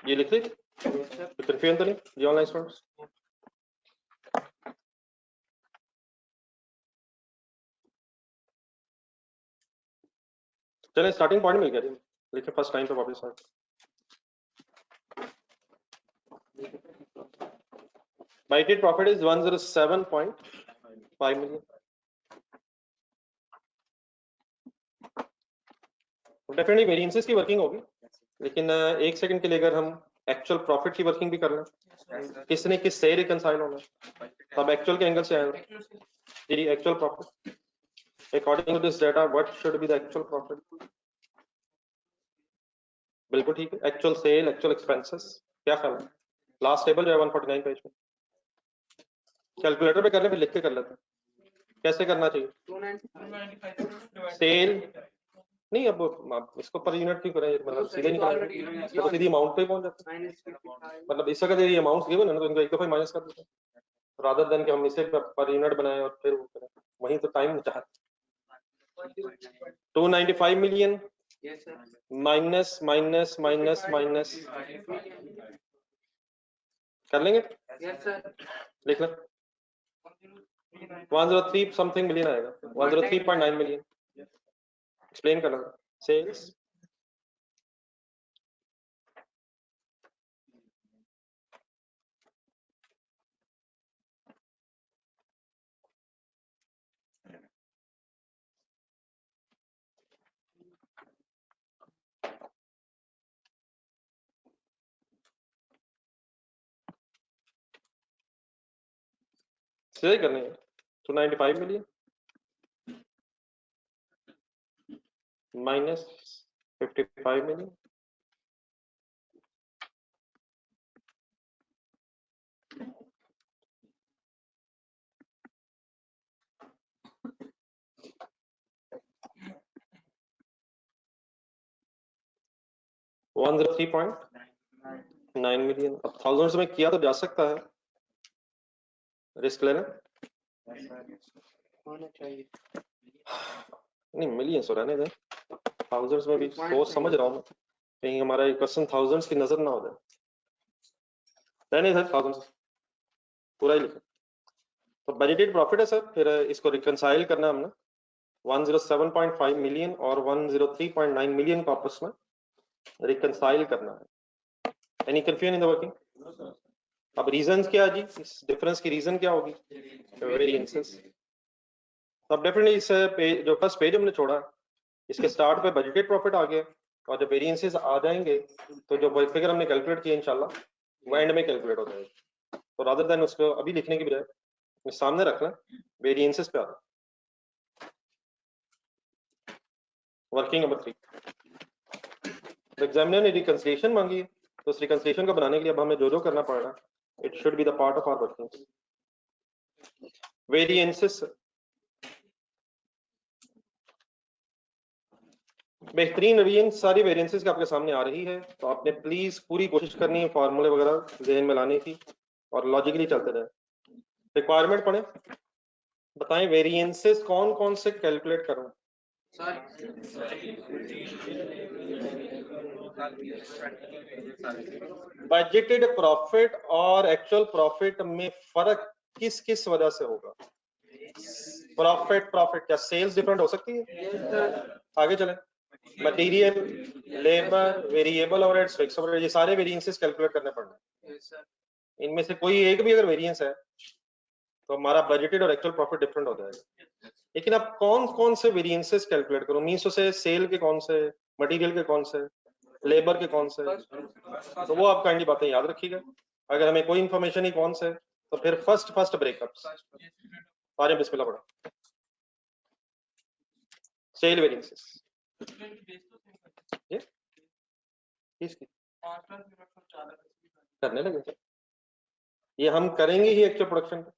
ये लिख लीजिए, कंफ्यूजन तो नहीं जी ऑनलाइन स्टूडेंट्स? चलिए स्टार्टिंग पॉइंट मिल गया, लिखे फर्स्ट टाइम पे वापस आ। Budgeted profit is 107.5 million। Definitely variances की वर्किंग होगी, लेकिन एक सेकंड के लिए अगर हम एक्चुअल प्रॉफिट की वर्किंग भी कर लें, किसने किस से रिकंसाइल होना, तब एक्चुअल के एंगल से आएगा जी actual profit. According to this data what should be the actual profit? बिल्कुल ठीक है, एक्चुअल सेल एक्चुअल एक्सपेंसेस। क्या ख्याल है? लास्ट टेबल जो है 149 पेज में, कैलकुलेटर पे कर ले फिर लिख के कर लेते हैं। कैसे करना चाहिए? सेल नहीं, अब इसको पर यूनिट क्यों करें, मतलब सीधे नहीं करेंगे तो सीधी अमाउंट पे पहुंच जाते हैं। मतलब इस वक्त ये अमाउंट गिवन है ना, तो इनको एक दफा माइनस कर देते हैं, रादर देन कि हम इसे पर यूनिट बनाएं और फिर वो करें, वहीं तो टाइम बचा है। 295 million Yes, sir. minus कर लेंगे, Yes, sir. लिख लें 103 समथिंग मिलियन आएगा, 103.9 मिलियन। एक्सप्लेन कर लो सेल्स सही करनी है। 295 million minus 55 million one 103.9 million. अब थाउजेंड्स में किया तो जा सकता है, रिस्क लेना होना चाहिए। नहीं, मिलियंस हो रहने दें, थाउजेंड्स में भी सोच समझ रहा हूँ, कहीं हमारा ये क्वेश्चन थाउजेंड्स की नजर ना हो जाए। रहने सर थाउजेंड्स पूरा ही लिखा। तो बजटेड प्रॉफिट है सर, फिर इसको रिकंसाइल करना है हमने 107.5 मिलियन और 103.9 मिलियन को आपस में रिकंसाइल करना है। Any confusion in the working? अब रीजंस क्या है जी, इस डिफरेंस की रीजन क्या होगी? वेरिएंसेस। अब डेफिनेटली इस पेज, जो फर्स्ट पेज हमने छोड़ा, इसके स्टार्ट पे बजटेड प्रॉफिट आ गया, और जब वेरिएंसेस आ जाएंगे तो जो फिगर हमने कैलकुलेट किया इंशाल्लाह वो एंड में कैलकुलेट हो जाएगी। तो रादर देन उसको अभी लिखने की बजाय सामने रखना, वेरिएंसेस पे आना। वर्किंग नंबर 3, तो एग्जामिनर ने रिकंसिलिएशन मांगी है, तो उस रिकंसिलिएशन को बनाने के लिए अब हमें जो करना पड़ रहा है, it should be the part of our working. Variances बेहतरीन वेरिएंस, सारी वेरिएंसेस की आपके सामने आ रही है, तो आपने प्लीज पूरी कोशिश करनी है फार्मूले वगैरह जहन में लाने की और लॉजिकली चलते रहे। रिक्वायरमेंट पढ़े, बताएं वेरिएंसेस कौन कौन से कैलकुलेट करूं? बजटेड प्रॉफिट और एक्चुअल प्रॉफिट में फर्क किस किस वजह से होगा? प्रॉफिट क्या सेल्स डिफरेंट हो सकती है? आगे चले, material, labour, variable overheads, fixed overheads, ये सारे वेरिएंसेस कैलकुलेट करने पड़ने हैं। इनमें से कोई एक भी अगर वेरिएंस है तो हमारा बजटेड और एक्चुअल प्रॉफिट डिफरेंट हो जाएगा। लेकिन अब कौन कौन से वेरिएंसेस कैलकुलेट करूं? मींस से सेल के कौन से, मटेरियल के कौन से, लेबर के कौन से, तो वो आप काइंडली बातें याद रखिएगा। अगर हमें कोई इंफॉर्मेशन ही कौन से, तो फिर फर्स्ट ब्रेकअप्स सारे बिस्मिल्लाह पढ़ो। सेल वेरिएंसेस ये किसकी करने लगे, ये हम करेंगे ही एक्चुअल प्रोडक्शन पे,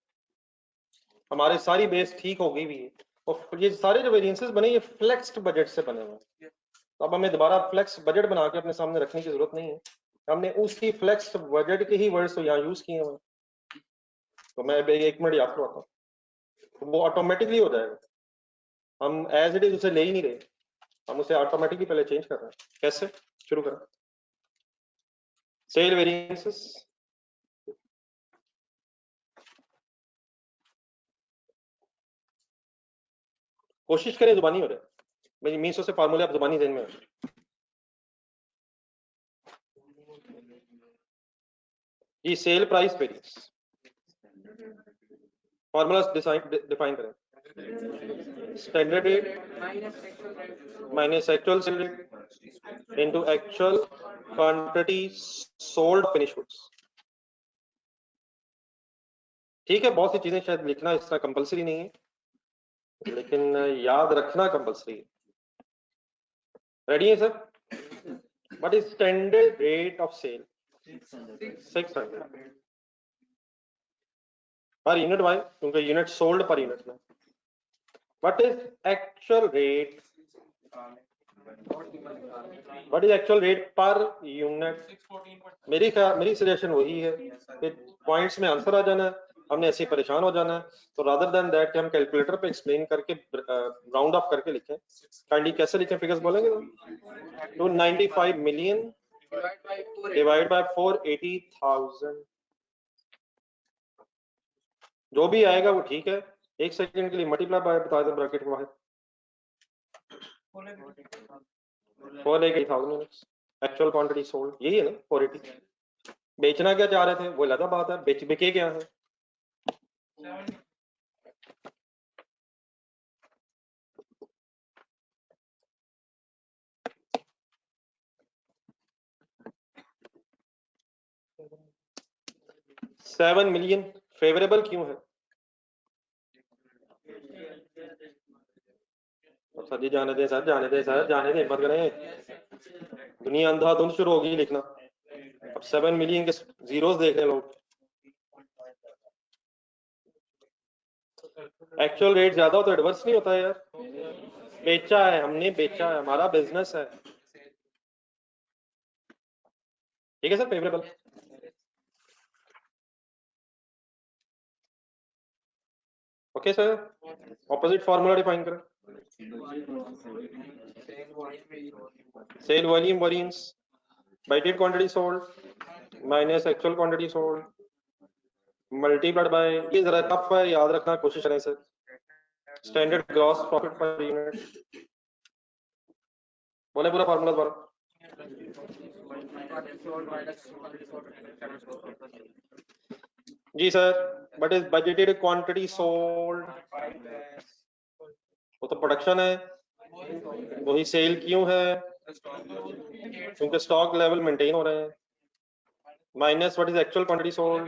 हमारे सारी बेस ठीक हो गई भी है, और ये सारे जो वेरिएंसेस बने ये फ्लेक्स्ड बजट से बने हुए हैं। तो अब हमें दोबारा फ्लेक्स बजट बना के अपने सामने रखने की जरूरत नहीं है, हमने उसी फ्लेक्स बजट के ही वर्ड्स तो यहाँ यूज किए हुए। तो मैं एक मिनट याद करवाता हूँ, तो वो ऑटोमेटिकली हो जाएगा, हम एज इट इज उसे ले ही नहीं रहे, हम उसे ऑटोमेटिकली पहले चेंज कर रहे हैं। कैसे? शुरू करें। सेल वेरिएंसेस, कोशिश करें जुबानी हो रहा है, मेरी मीसो से फार्मूले आप जुबानी देन में। जी sale price variance formula define करें। Standard rate minus actual sale rate into actual quantity sold finish goods. ठीक है, बहुत सी चीजें शायद लिखना इस तरह कंपलसरी नहीं है, लेकिन याद रखना कंपलसरी है। रेडी है sir? What is standard rate of sale? 600 per unit. Why? क्योंकि यूनिट सोल्ड पर यूनिट में। What is actual rate? What is actual rate per unit? मेरी सजेशन वही है कि पॉइंट्स में आंसर आ जाना है, हमने ऐसे ही परेशान हो जाना है। तो रादर देन दैट कि हम कैलकुलेटर पे एक्सप्लेन करके राउंड ऑफ करके लिखें, काइंडली कैसे लिखें, फिगर्स बोलेंगे? 295 मिलियन डिवाइड बाय 480,000, जो भी आएगा वो ठीक है। एक सेकंड के लिए मल्टीप्लाई बाय बता दें ब्रैकेट के बाहर, 480,000 एक्चुअल क्वांटिटी सोल्ड, यही है ना 480। बेचना क्या चाह रहे थे वो अलग बात है, बिके क्या है। $7 मिलियन फेवरेबल क्यों है? सर जी जाने दे सर, जाने दे सर, जाने दे, मत करें, दुनिया अंधाधुंध शुरू होगी लिखना। अब 7 मिलियन के जीरोस देख रहे हैं लोग। एक्चुअल रेट ज्यादा हो तो एडवर्स नहीं होता है यार, बेचा है हमने, बेचा है, हमारा बिजनेस है। ठीक है sir, favourable. Okay sir, opposite formula define करें। Sale volume variance budgeted quantity sold minus actual quantity sold multiplied by, ये जरा टफ है, याद रखना कोशिश करें sir, standard gross profit per unit. बोले पूरा फार्मूला दोबारा। जी sir, but is budgeted quantity sold, वो तो प्रोडक्शन है, वही सेल क्यों है? क्योंकि स्टॉक लेवल मेंटेन हो रहे हैं। Minus what is actual quantity sold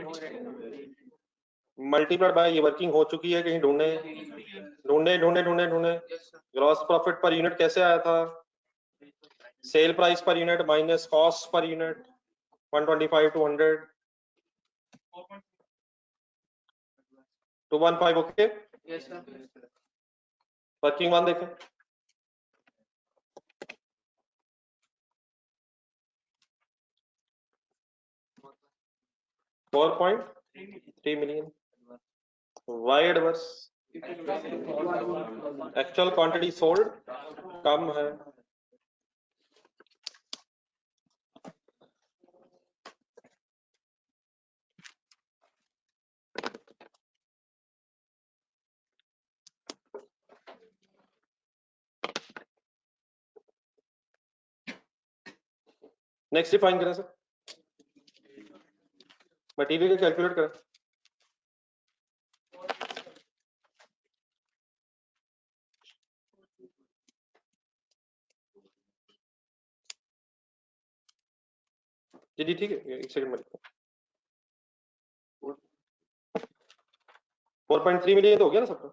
multiplied by, ये वर्किंग हो चुकी है, कहीं ढूंढे ढूंढे ढूंढे ढूंढे ढूंढे, ग्रॉस प्रॉफिट पर यूनिट कैसे आया था? Sale price per unit minus cost per unit 125 to 100 215। Okay, working one देखें। $4.3 million. Why adverse? Actual quantity sold कम है। नेक्स्ट डिफाइन करें सर, मटेरियल का कैलकुलेट करें। जी जी ठीक है, एक सेकंड में लिखता हूं। 4.3 मिलियन तो हो गया ना सबका,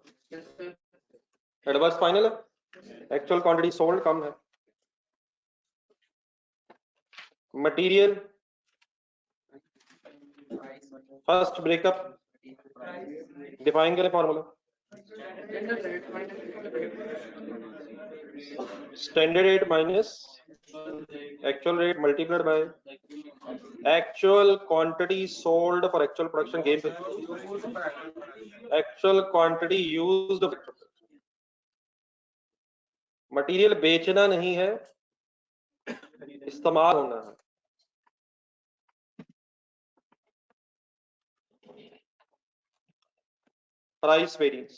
एडवर्स फाइनल है, एक्चुअल क्वांटिटी सोल्ड कम है। मटेरियल फर्स्ट ब्रेकअप डिफाइन करें formula, standard rate minus actual rate multiplied by actual quantity sold for actual production gain, actual quantity used. Material बेचना नहीं है, इस्तेमाल होना है। प्राइस वेरिएंस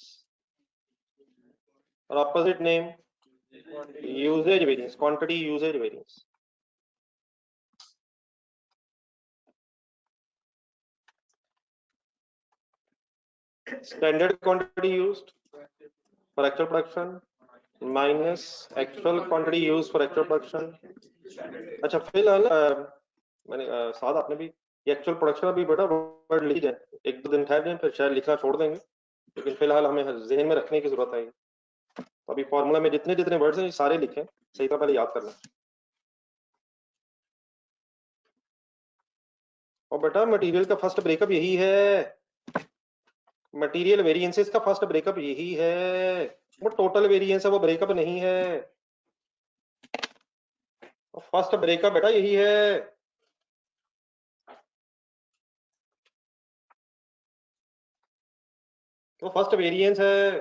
और opposite name usage variance, quantity usage variance. Standard quantity used for actual production minus actual quantity used for actual production. अच्छा फिलहाल मैंने साथ आपने भी ये एक्चुअल प्रोडक्शन अभी बेटा वर्ड लिख जाए, एक दो दिन ठहर जाए फिर शायद लिखना छोड़ देंगे, लेकिन फिलहाल हमें जहन में रखने की जरूरत है। तो अभी फॉर्मूला में जितने जितने वर्ड्स हैं सारे लिखें, सही तरह पहले याद करना। और बेटा मटेरियल का फर्स्ट ब्रेकअप यही है, मटेरियल वेरिएंसेस का फर्स्ट ब्रेकअप यही है, वो टोटल वेरिएंस है, वो ब्रेकअप नहीं है। फर्स्ट ब्रेकअप बेटा यही है। तो फर्स्ट वेरिएंस है,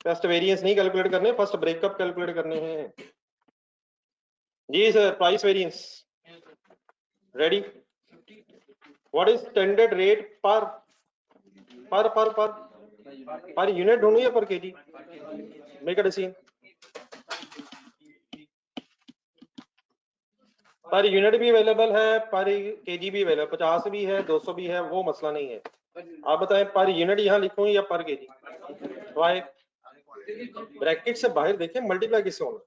फर्स्ट वेरिएंस नहीं कैलकुलेट करने, फर्स्ट ब्रेकअप कैलकुलेट करने हैं जी sir. Price variance ready. What is standard rate per per unit ढूंढू या per KG? Make a decision. Per unit भी अवेलेबल है, पर केजी भी अवेलेबल, 50 भी है, 200 भी है, वो मसला नहीं है। आप बताएं पर यूनिट यहाँ लिखूं या पर केजी? वाई? ब्रैकेट से बाहर देखें, मल्टीप्लाई किससे होना?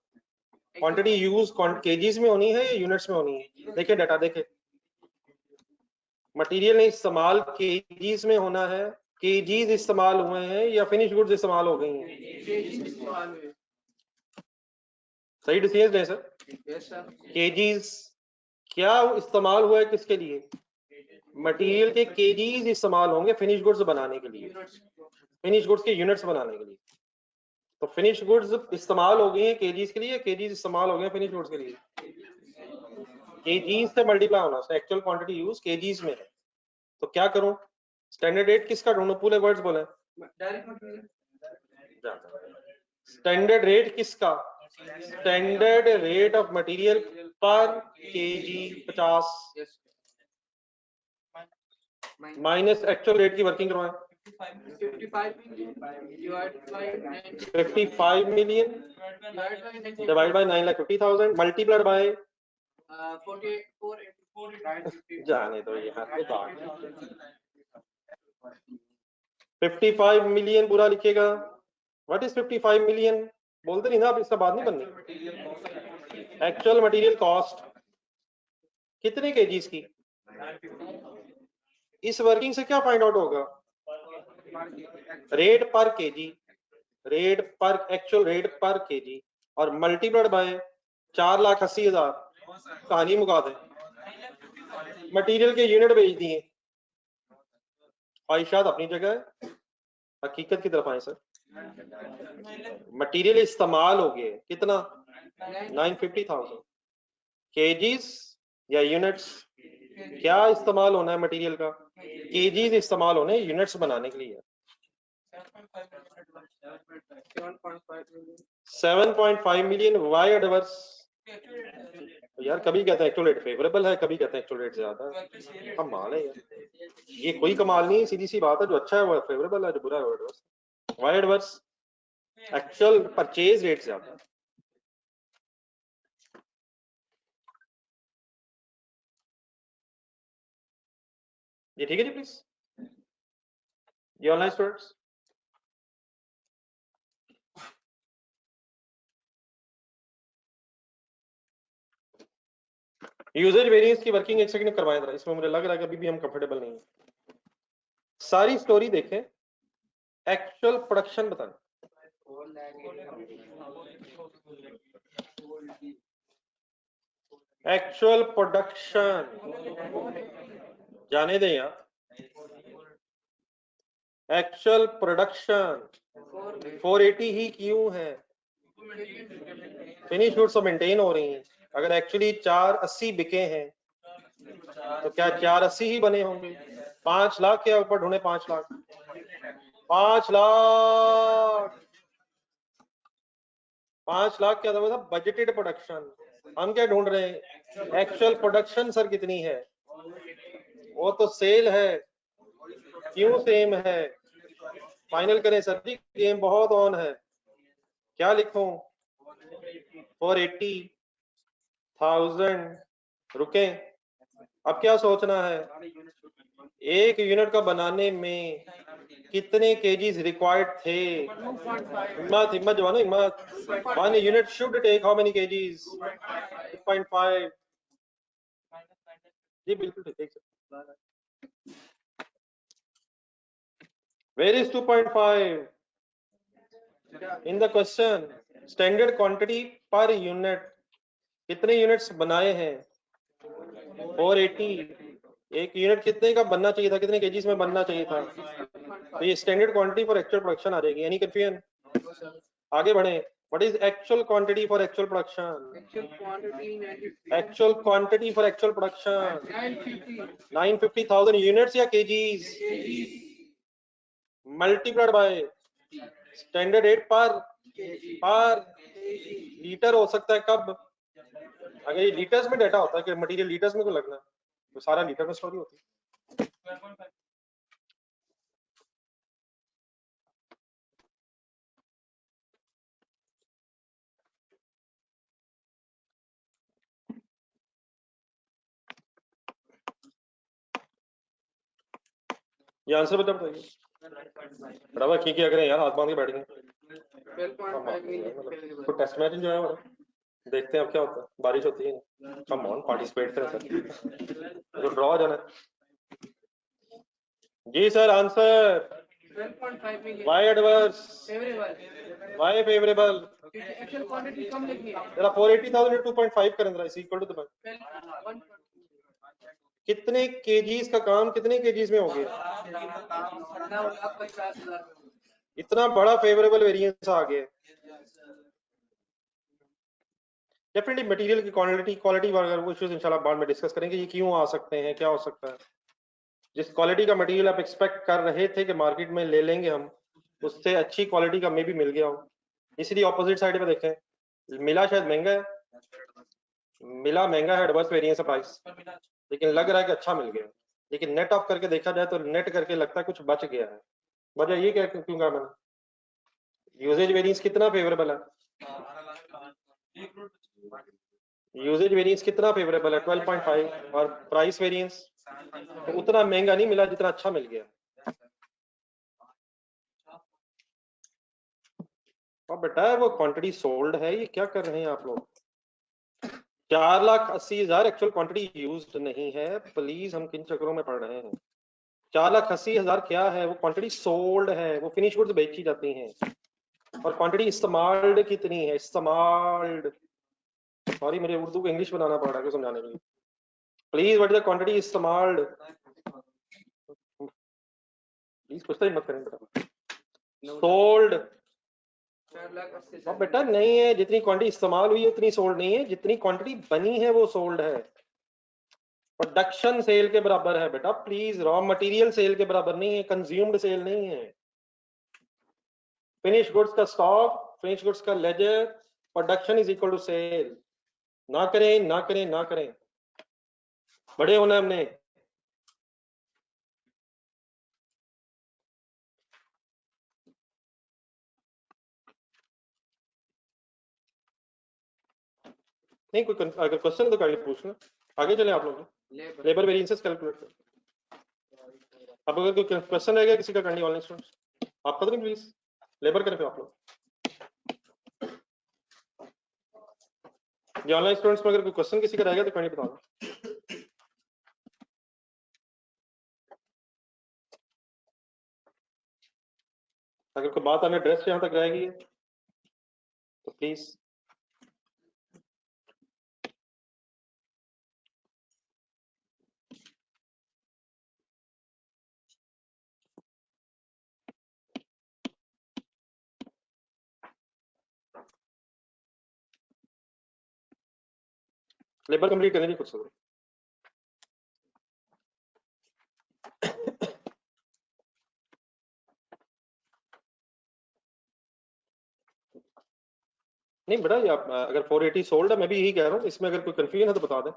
क्वांटिटी यूज केजीज में होनी है या यूनिट्स में होनी है? देखिए डाटा देखें, मटेरियल ने इस्तेमाल केजीज में होना है, केजीज इस्तेमाल हुए हैं या फिनिश गुड्स इस्तेमाल हो गई हैं? सही डिसीजन है सर। केजीज क्या इस्तेमाल हुआ है, किसके लिए? मटेरियल के केजीज इस्तेमाल होंगे फिनिश गुड्स बनाने के लिए, फिनिश गुड्स के यूनिट्स बनाने के लिए। तो फिनिश गुड्स इस्तेमाल हो गई हैं केजीज के लिए, केजीज इस्तेमाल हो गए फिनिश गुड्स के लिए? केजीज से मल्टीप्लाई होना, एक्चुअल क्वांटिटी यूज केजीज में है। तो क्या करूं? स्टैंडर्ड रेट किसका ढूंढूं? पूरे वर्ड्स बोले। स्टैंडर्ड रेट किसका? स्टैंडर्ड रेट ऑफ मटेरियल पर केजी 50 माइनस एक्चुअल रेट की वर्किंग करवाएं। 55 million divide by 9,50,000 multiplied by जाने दो यहाँ पे 55 मिलियन पूरा लिखेगा। What is 55 million? बोलते नहीं ना आप, इसका बात नहीं बननी। एक्चुअल मटेरियल कॉस्ट कितने केजीज की? इस वर्किंग से क्या फाइंड आउट होगा? रेट पर केजी, रेट पर एक्चुअल रेट पर केजी और मल्टीप्लाइड बाय 4,80,000। कहानी मुका दे। मटेरियल के यूनिट भेज दिए। ख्वाहिशात अपनी जगह है, हकीकत की तरफ आए सर। मटेरियल इस्तेमाल हो गए कितना? 950,000 केजीज या यूनिट्स? क्या इस्तेमाल होना है मटेरियल का? केजीज इस्तेमाल होने यूनिट्स बनाने के लिए। 7.5 मिलियन। Why adverse? यार कभी कहते हैं एक्चुअल रेट फेवरेबल है, कभी कहते हैं एक्चुअल रेट ज्यादा है। कमाल है यार, ये कोई कमाल नहीं, सीधी सी बात है। जो अच्छा है वो फेवरेबल है, जो बुरा है वो adverse. Why adverse? Actual purchase rate ज्यादा। ये ठीक है जी प्लीज, ये ऑनलाइन स्टूडेंट्स। यूजेज वेरिएंस की वर्किंग एक सेकंड करवाएं जरा, इसमें मुझे लग रहा है कि अभी भी हम कंफर्टेबल नहीं है। सारी स्टोरी देखें, एक्चुअल प्रोडक्शन बताएं। एक्चुअल प्रोडक्शन जाने दें यार। एक्चुअल प्रोडक्शन 480 ही क्यों है? फिनिश गुड्स तो मेंटेन हो रही हैं। अगर एक्चुअली 480 बिके हैं तो क्या 480 ही बने होंगे? 5 लाख के ऊपर ढूंढे, 5 लाख, 5 लाख, 5 लाख क्या था? Budgeted production. हम क्या ढूंढ रहे हैं? एक्चुअल प्रोडक्शन सर कितनी है? वो तो सेल है। क्यों सेम है? फाइनल करें सर जी, गेम बहुत ऑन है। क्या लिखूं? 480,000 रुके। अब क्या सोचना है? एक यूनिट का बनाने में कितने केजीज रिक्वायर्ड थे? हिम्मत हिम्मत जो है ना, हिम्मत। 1 unit should take how many kgs? 2.5 जी बिल्कुल ठीक है। Where is 2.5 in the question? Standard quantity per unit कितने यूनिट्स बनाए हैं? 480। एक यूनिट कितने का बनना चाहिए था, कितने केजीज में बनना चाहिए था? तो ये standard quantity for actual production आ जाएगी। Any confusion? आगे बढ़े। What is actual quantity for actual production? Actual quantity for actual production 950,000 units या KGs? Multiplied by standard rate per litre हो सकता है कब? अगर ये लीटर्स में डाटा होता है कि मटेरियल लीटर्स में को लगना है तो सारा लीटर में स्टोरी होती है। ये आंसर बता बताइए। बराबर की क्या करें यार, हाथ बांध के बैठ गए। 12.5 million तो टेस्ट मैच जो है वो देखते हैं अब क्या होता है, बारिश होती है। कम ऑन पार्टिसिपेट करें सर, तो ड्रॉ जाना है। जी sir answer 12.5 million why adverse favorable why favourable. actual quantity कम लिखी है जरा 480,000 2.5 करें जरा, इज इक्वल टू द कितने केजीज का काम कितने केजीज में हो गया? इतना बड़ा फेवरेबल वेरिएंस आ गया। डेफिनेटली मटेरियल की क्वालिटी वगैरह वो इश्यूज इंशाल्लाह बाद में डिस्कस करेंगे, ये क्यों आ सकते हैं, क्या हो सकता है। जिस क्वालिटी का मटेरियल आप एक्सपेक्ट कर रहे थे कि मार्केट में ले लेंगे हम, उससे अच्छी क्वालिटी का मे भी मिल गया हो। इसलिए ऑपोजिट साइड पे देखें, मिला शायद महंगा है, मिला महंगा है एडवर्स वेरिएंस प्राइस, लेकिन लग रहा है कि अच्छा मिल गया। लेकिन नेट ऑफ करके देखा जाए तो नेट करके लगता है कुछ बच गया है। वजह ये क्या क्यों कहा मैंने, यूजेज वेरिएंस कितना फेवरेबल है, यूजेज वेरिएंस कितना फेवरेबल है 12.5, और प्राइस वेरिएंस तो उतना महंगा नहीं मिला जितना अच्छा मिल गया। और बेटा वो क्वांटिटी सोल्ड है, ये क्या कर रहे हैं आप लोग। 4,80,000 एक्चुअल क्वांटिटी यूज्ड नहीं है, प्लीज हम किन चक्करों में पड़ रहे हैं। 4,80,000 क्या है, वो क्वांटिटी सोल्ड है, वो फिनिश गुड्स बेची जाती हैं। और क्वांटिटी इस्तेमाल्ड कितनी है, इस्तेमाल्ड, सॉरी मुझे उर्दू को इंग्लिश बनाना पड़ रहा है समझाने के लिए। Please what is the quantity इस्तेमाल्ड, प्लीज कुछ तो हिम्मत करें बेटा। सोल्ड, अब बेटा नहीं है, जितनी क्वांटिटी इस्तेमाल हुई है उतनी सोल्ड नहीं है, जितनी क्वांटिटी बनी है वो सोल्ड है। प्रोडक्शन सेल के बराबर है बेटा, प्लीज, रॉ मटेरियल सेल के बराबर नहीं है, कंज्यूम्ड सेल नहीं है। फिनिश गुड्स का स्टॉक, फिनिश गुड्स का ledger, production is equal to sale. ना करें ना करें ना करें, बड़े होना हमने। नहीं कोई अगर क्वेश्चन तो काइंडली पूछना, आगे चले आप लोग। लेबर वेरिएंसेस कैलकुलेट करें। अब अगर कोई क्वेश्चन रहेगा किसी का करनी ऑनलाइन स्टूडेंट्स, आप पता नहीं प्लीज लेबर करें फिर आप लोग। ये ऑनलाइन स्टूडेंट्स में अगर कोई क्वेश्चन किसी का रहेगा तो काइंडली बताना। अगर कोई बात हमें एड्रेस यहाँ तक रहेगी तो प्लीज। लेबर कंप्लीट करने की खुद से। नहीं बेटा, ये आप अगर 480 सोल्ड है, मैं भी यही कह रहा हूँ, इसमें अगर कोई कंफ्यूजन है तो बता दें।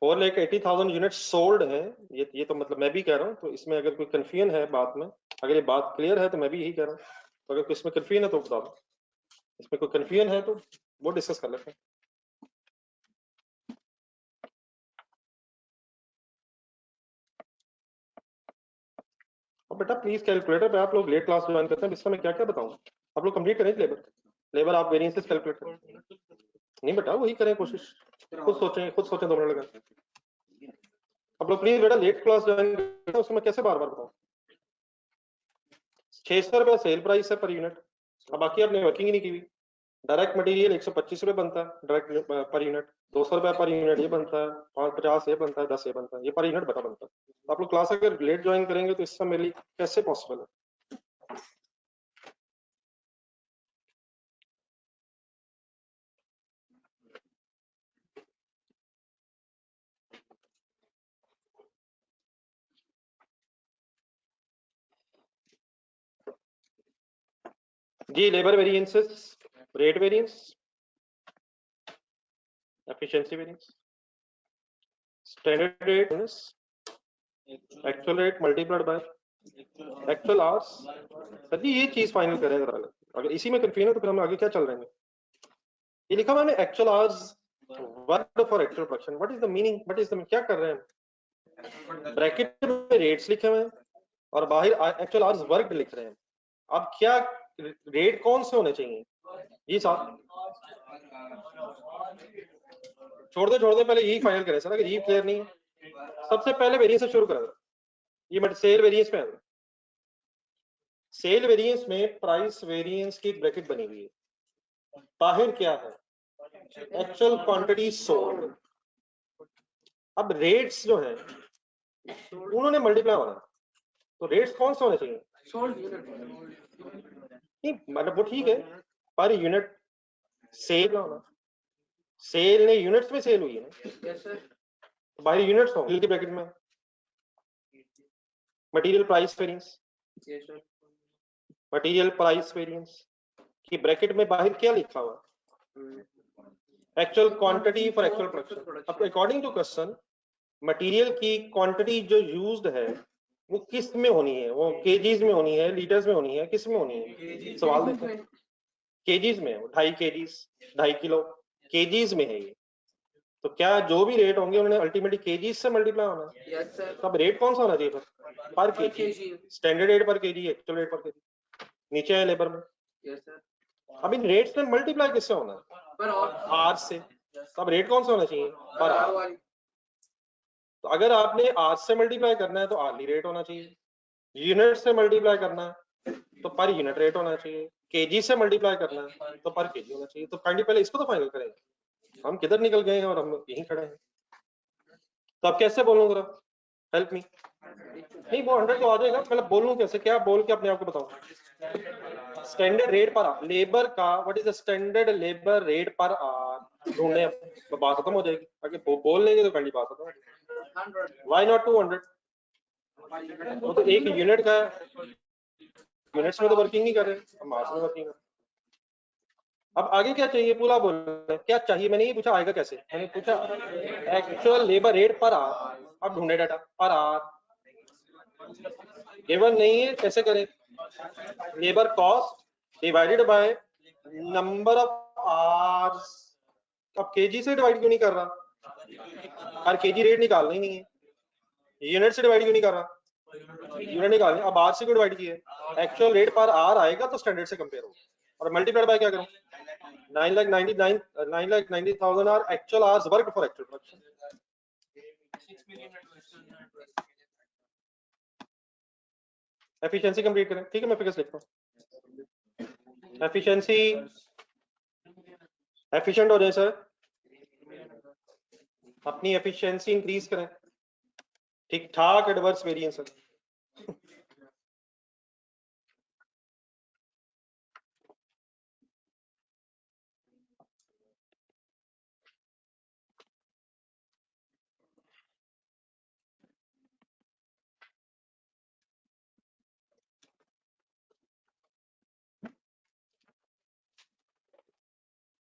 4,80,000 यूनिट सोल्ड है, ये तो मतलब मैं भी कह रहा हूँ, तो इसमें अगर कोई कंफ्यूजन है बात में, अगर ये बात क्लियर है तो मैं भी यही कह रहा हूँ। तो अगर इसमें कंफ्यूजन है तो बता दो, इसमें कोई कंफ्यूजन है तो वो डिस्कस कर लेते हैं। और बेटा प्लीज कैलकुलेटर पे आप लोग लेट क्लास ज्वाइन करते हैं, इसका मैं क्या क्या बताऊँ। आप लोग कंप्लीट करें लेबर, लेबर आप वेरिएंसेस कैलकुलेट करें। नहीं बेटा वही करें कोशिश, खुद सोचें 2 मिनट लगा। आप लोग प्लीज बेटा लेट क्लास ज्वाइन करते हैं, उसमें कैसे बार बार बताऊँ। 600 रुपया सेल प्राइस है पर यूनिट, अब बाकी आपने वर्किंग ही नहीं की हुई। डायरेक्ट मटेरियल 125 रुपये बनता है डायरेक्ट पर यूनिट, 200 रुपया पर यूनिट ये बनता है, 550 ये बनता है, 10 ये बनता है, ये पर यूनिट बनता है। तो आप लोग क्लास अगर लेट ज्वाइन करेंगे तो इससे मेरे लिए कैसे पॉसिबल है। जी labour variances, rate variance, efficiency variance, standard rate minus actual rate multiplied by actual hours. Sir जी ये चीज फाइनल करें जरा, अगर इसी में कंफ्यूजन है तो फिर हम आगे क्या चल रहे हैं। ये लिखा हुआ है actual hours work for actual production, what is the meaning, what is the, क्या कर रहे हैं। ब्रैकेट में रेट्स लिखे हुए हैं और बाहर एक्चुअल आवर्स वर्क लिख रहे हैं। अब क्या रेट कौन से होने चाहिए जी साहब, छोड़ दे पहले यही फाइनल करें सर, अगर यही क्लियर नहीं है सबसे पहले वेरिएंस से शुरू करें। ये मत सेल वेरिएंस में है, सेल वेरिएंस में प्राइस वेरिएंस की ब्रैकेट बनी हुई है, बाहर क्या है एक्चुअल क्वांटिटी सोल्ड। अब रेट्स जो है उन्होंने मल्टीप्लाई होना, तो रेट्स कौन से होने चाहिए, नहीं मतलब वो ठीक है पर यूनिट सेल होना, सेल ने यूनिट्स में सेल हुई है ना, तो बाहर यूनिट्स हो की ब्रैकेट में। Material price variance, material price variance की ब्रैकेट में बाहर क्या लिखा हुआ, actual quantity for actual production. अब अकॉर्डिंग टू क्वेश्चन मटेरियल की क्वांटिटी जो यूज्ड है वो किस में होनी है, वो केजीज में होनी है, लीटर्स में होनी है, किस में होनी है, सवाल देखो। केजीज में, 2.5 केजीज, 2.5 किलो केजीज में है ये, तो क्या जो भी रेट होंगे उन्होंने अल्टीमेटली केजीज से मल्टीप्लाई होना है। Yes sir. तो अब रेट कौन सा होना चाहिए फिर, पर केजी, स्टैंडर्ड रेट पर केजी, एक्चुअल रेट पर केजी, नीचे है लेबर में। Yes sir. अब इन रेट्स में मल्टीप्लाई किससे होना है, पर आर से, तो अब रेट कौन सा होना चाहिए, पर आर। तो अगर आपने आर से मल्टीप्लाई करना है तो आरली रेट होना चाहिए, यूनिट से मल्टीप्लाई करना है तो पर यूनिट रेट होना चाहिए, केजी से मल्टीप्लाई करना है तो पर केजी होना चाहिए। तो काइंडली पहले इसको तो फाइनल करें, हम किधर निकल गए हैं और हम यहीं खड़े हैं। तो अब कैसे बोलूं जरा, हेल्प मी। नहीं वो 100 तो आ जाएगा, मतलब बोलूं कैसे, क्या बोल के अपने आप को बताऊं। Standard rate per hour labour का, what is the standard labour rate per hour ढूंढने, तो बात खत्म हो जाएगी। अगर बोल लेंगे तो काइंडली बात खत्म, व्हाई नॉट 200, वो तो एक यूनिट का यूनिट्स में तो वर्किंग नहीं कर रहे, हम मास में वर्किंग कर रहे। अब आगे क्या चाहिए पूरा बोलना, क्या चाहिए, मैंने ये पूछा आएगा कैसे, मैंने पूछा actual labour rate per our. अब ढूंढे डाटा पर आवर, गिवन नहीं है, कैसे करें, labour cost divided by number of hours. अब केजी से डिवाइड क्यों नहीं कर रहा, हर केजी रेट निकालना ही नहीं है, यूनिट से डिवाइड क्यों नहीं कर रहा, यूनिट निकालने, अब आर से क्यों डिवाइड किया है, एक्चुअल रेट पर आर आएगा तो स्टैंडर्ड से कंपेयर होगा, और मल्टीप्लाइड बाय क्या करूं, 9,90,000 are actual hours worked for actual production. Efficiency complete करें, ठीक है मैं फिगर्स लिखता हूं। एफिशिएंसी, एफिशिएंट हो जाए सर, अपनी एफिशिएंसी इंक्रीज करें, ठीक ठाक एडवर्स वेरिएंस है।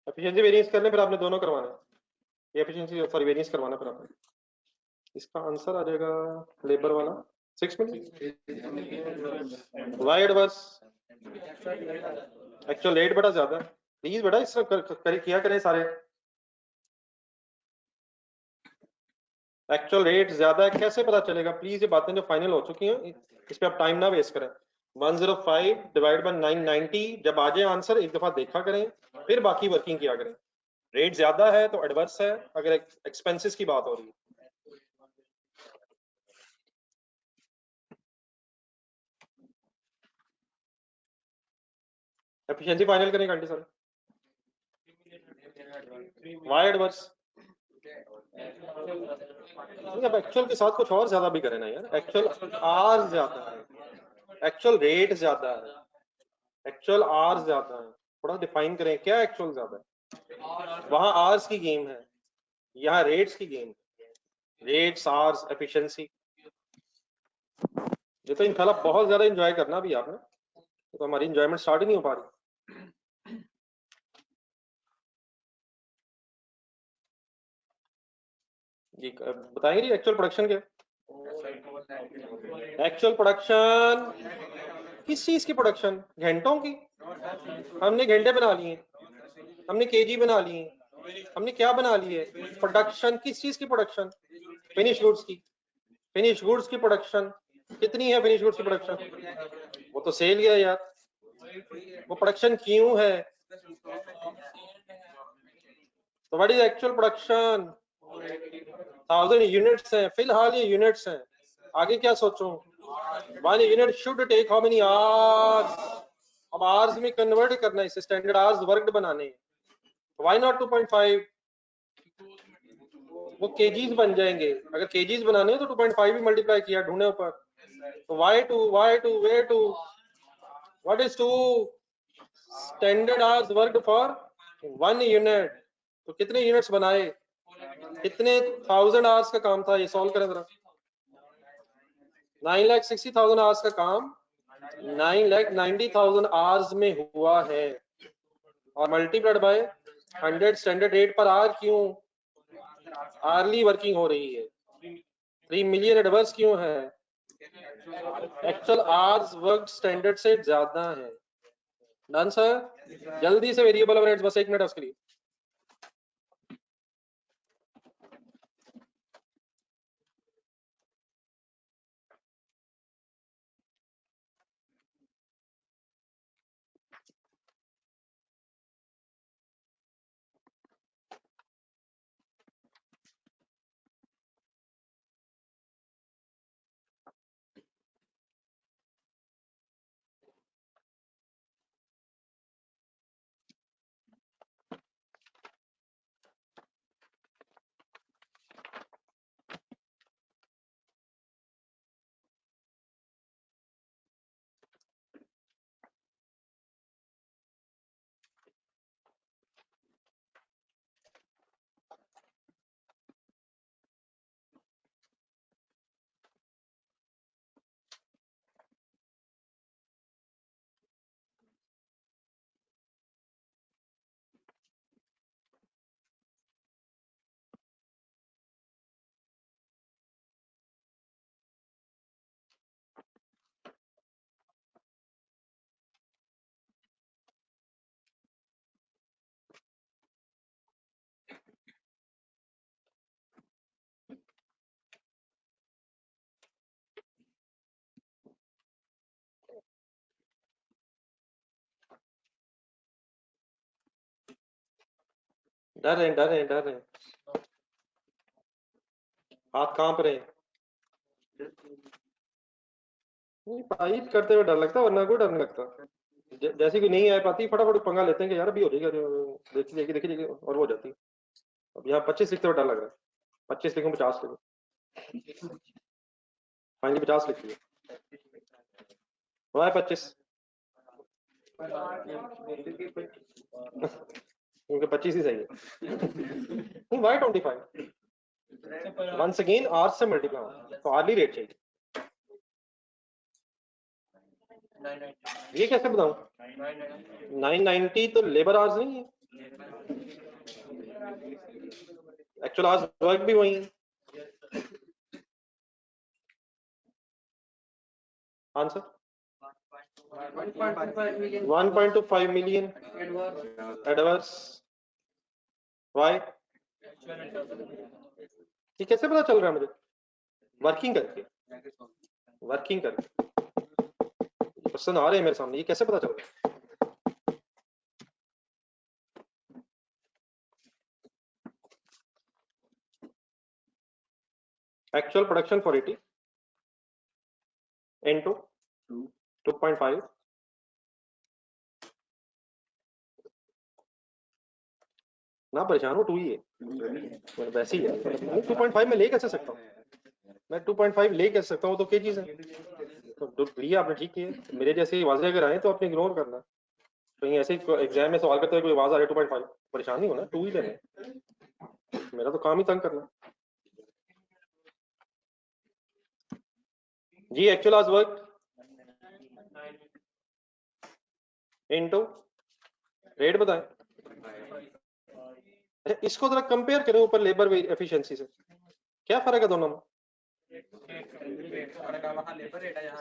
एफिशिएंसी वेरिएंस करने फिर आपने दोनों करवाना है, ये एफिशिएंसी सॉरी वेरिएंस करवाना फिर आपने, इसका आंसर आ जाएगा लेबर वाला 6 minute, why adverse, actual rate बड़ा ज्यादा है, प्लीज बेटा इस तरह किया करें सारे, एक्चुअल रेट ज्यादा है कैसे पता चलेगा, प्लीज ये बातें जो फाइनल हो चुकी हैं इस पे आप टाइम ना वेस्ट करें। 105 डिवाइड बाय 990, जब आ जाए आंसर एक दफा देखा करें फिर बाकी वर्किंग किया करें। रेट ज्यादा है तो एडवर्स है, अगर एक्सपेंसेस की बात हो रही है। एफिशिएंसी फाइनल करें आंटी सर, वाई एडवर्स, अब एक्चुअल के साथ कुछ और ज्यादा भी करें ना यार, एक्चुअल आर ज्यादा है, एक्चुअल रेट ज्यादा है, एक्चुअल आर ज्यादा है, थोड़ा डिफाइन करें क्या एक्चुअल ज्यादा है, वहां आर्स की गेम है, यहाँ रेट्स की गेम है, रेट्स आर्स एफिशिएंसी। ये तो इंशाल्लाह बहुत ज्यादा एंजॉय करना भी आपने, तो हमारी एंजॉयमेंट स्टार्ट ही नहीं हो पा रही। जी बताएंगे जी एक्चुअल प्रोडक्शन क्या? एक्चुअल प्रोडक्शन किस चीज की प्रोडक्शन? घंटों की? हमने घंटे बना लिए, हमने केजी बना लिए, हमने क्या बना लिए? प्रोडक्शन किस चीज की प्रोडक्शन? फिनिश गुड्स की। फिनिश गुड्स की प्रोडक्शन कितनी है? फिनिश गुड्स की प्रोडक्शन वो तो सेल गया यार, वो प्रोडक्शन क्यों है? तो what is actual production? 1000 units हैं फिलहाल, ये यूनिट्स हैं, आगे क्या सोचूं? 1 unit should take how many hours? अब आवर्स में कन्वर्ट करना है, इसे स्टैंडर्ड आवर्स वर्कड बनाने हैं, व्हाई नॉट 2.5? वो केजीज बन जाएंगे, अगर केजीज बनाने हो तो 2.5 भी मल्टीप्लाई किया ढूंढे ऊपर, तो y2 way to what is 2? Standard hours worked for 1 unit, तो कितने यूनिट्स बनाए? कितने 1000 आवर्स का काम था? ये सॉल्व करें जरा। 9,60,000 आवर्स का काम 9,90,000 आवर्स में हुआ है, और multiplied by 100 standard rate per our क्यों? आर्ली वर्किंग हो रही है। 3 मिलियन एडवर्स क्यों है? एक्चुअल आवर्स वर्क स्टैंडर्ड से ज्यादा है। Done sir? जल्दी से वेरिएबल ओवरहेड्स, बस 1 मिनट उसके लिए। डर रहे डर रहे डर रहे, हाथ कांप रहे हैं। टाइप करते हुए डर लगता है, वरना कोई डर नहीं लगता। जैसे कि नहीं आ पाती फटाफट पंगा लेते हैं कि यार अभी हो जाएगा, देखी देखी देखी देखी, और वो हो जाती है। अब यहाँ 25 लिखते हुए डर लग रहा है। 25 लिखूं 50 लिखूं? फाइनली 50 लिख लिया। हुआ है 25? क्योंकि 25 ही सही है। वाई 25 वंस अगेन आर से मल्टीप्लाई, तो आर्ली रेट चाहिए। ये कैसे बताऊं? 990 तो लेबर आवर्स नहीं है, एक्चुअल आवर्स वर्क भी वही है। Answer 1.25 million adverse. वाई? ये कैसे पता चल रहा है मुझे? वर्किंग करके, वर्किंग करके क्वेश्चन आ रहे हैं मेरे सामने, ये कैसे पता चल रहा है? एक्चुअल प्रोडक्शन 480 into 2.5 ना, परेशान हो 2 ही है, वैसे ही है। 2.5 में ले कैसे सकता हूँ मैं? 2.5 ले कैसे सकता हूँ? तो क्या चीज है? तो लिया आपने, ठीक है। मेरे जैसे वाजे अगर आए तो आपने इग्नोर करना। कहीं ऐसे एग्जाम में सवाल करते हुए कोई आवाज आ रही 2.5, परेशान नहीं होना, 2 ही लेने, मेरा तो काम ही तंग करना। जी एक्चुअल आज वर्क इनटू रेट बताएं। अच्छा इसको जरा कंपेयर करें ऊपर लेबर एफिशिएंसी से, क्या फर्क है दोनों में?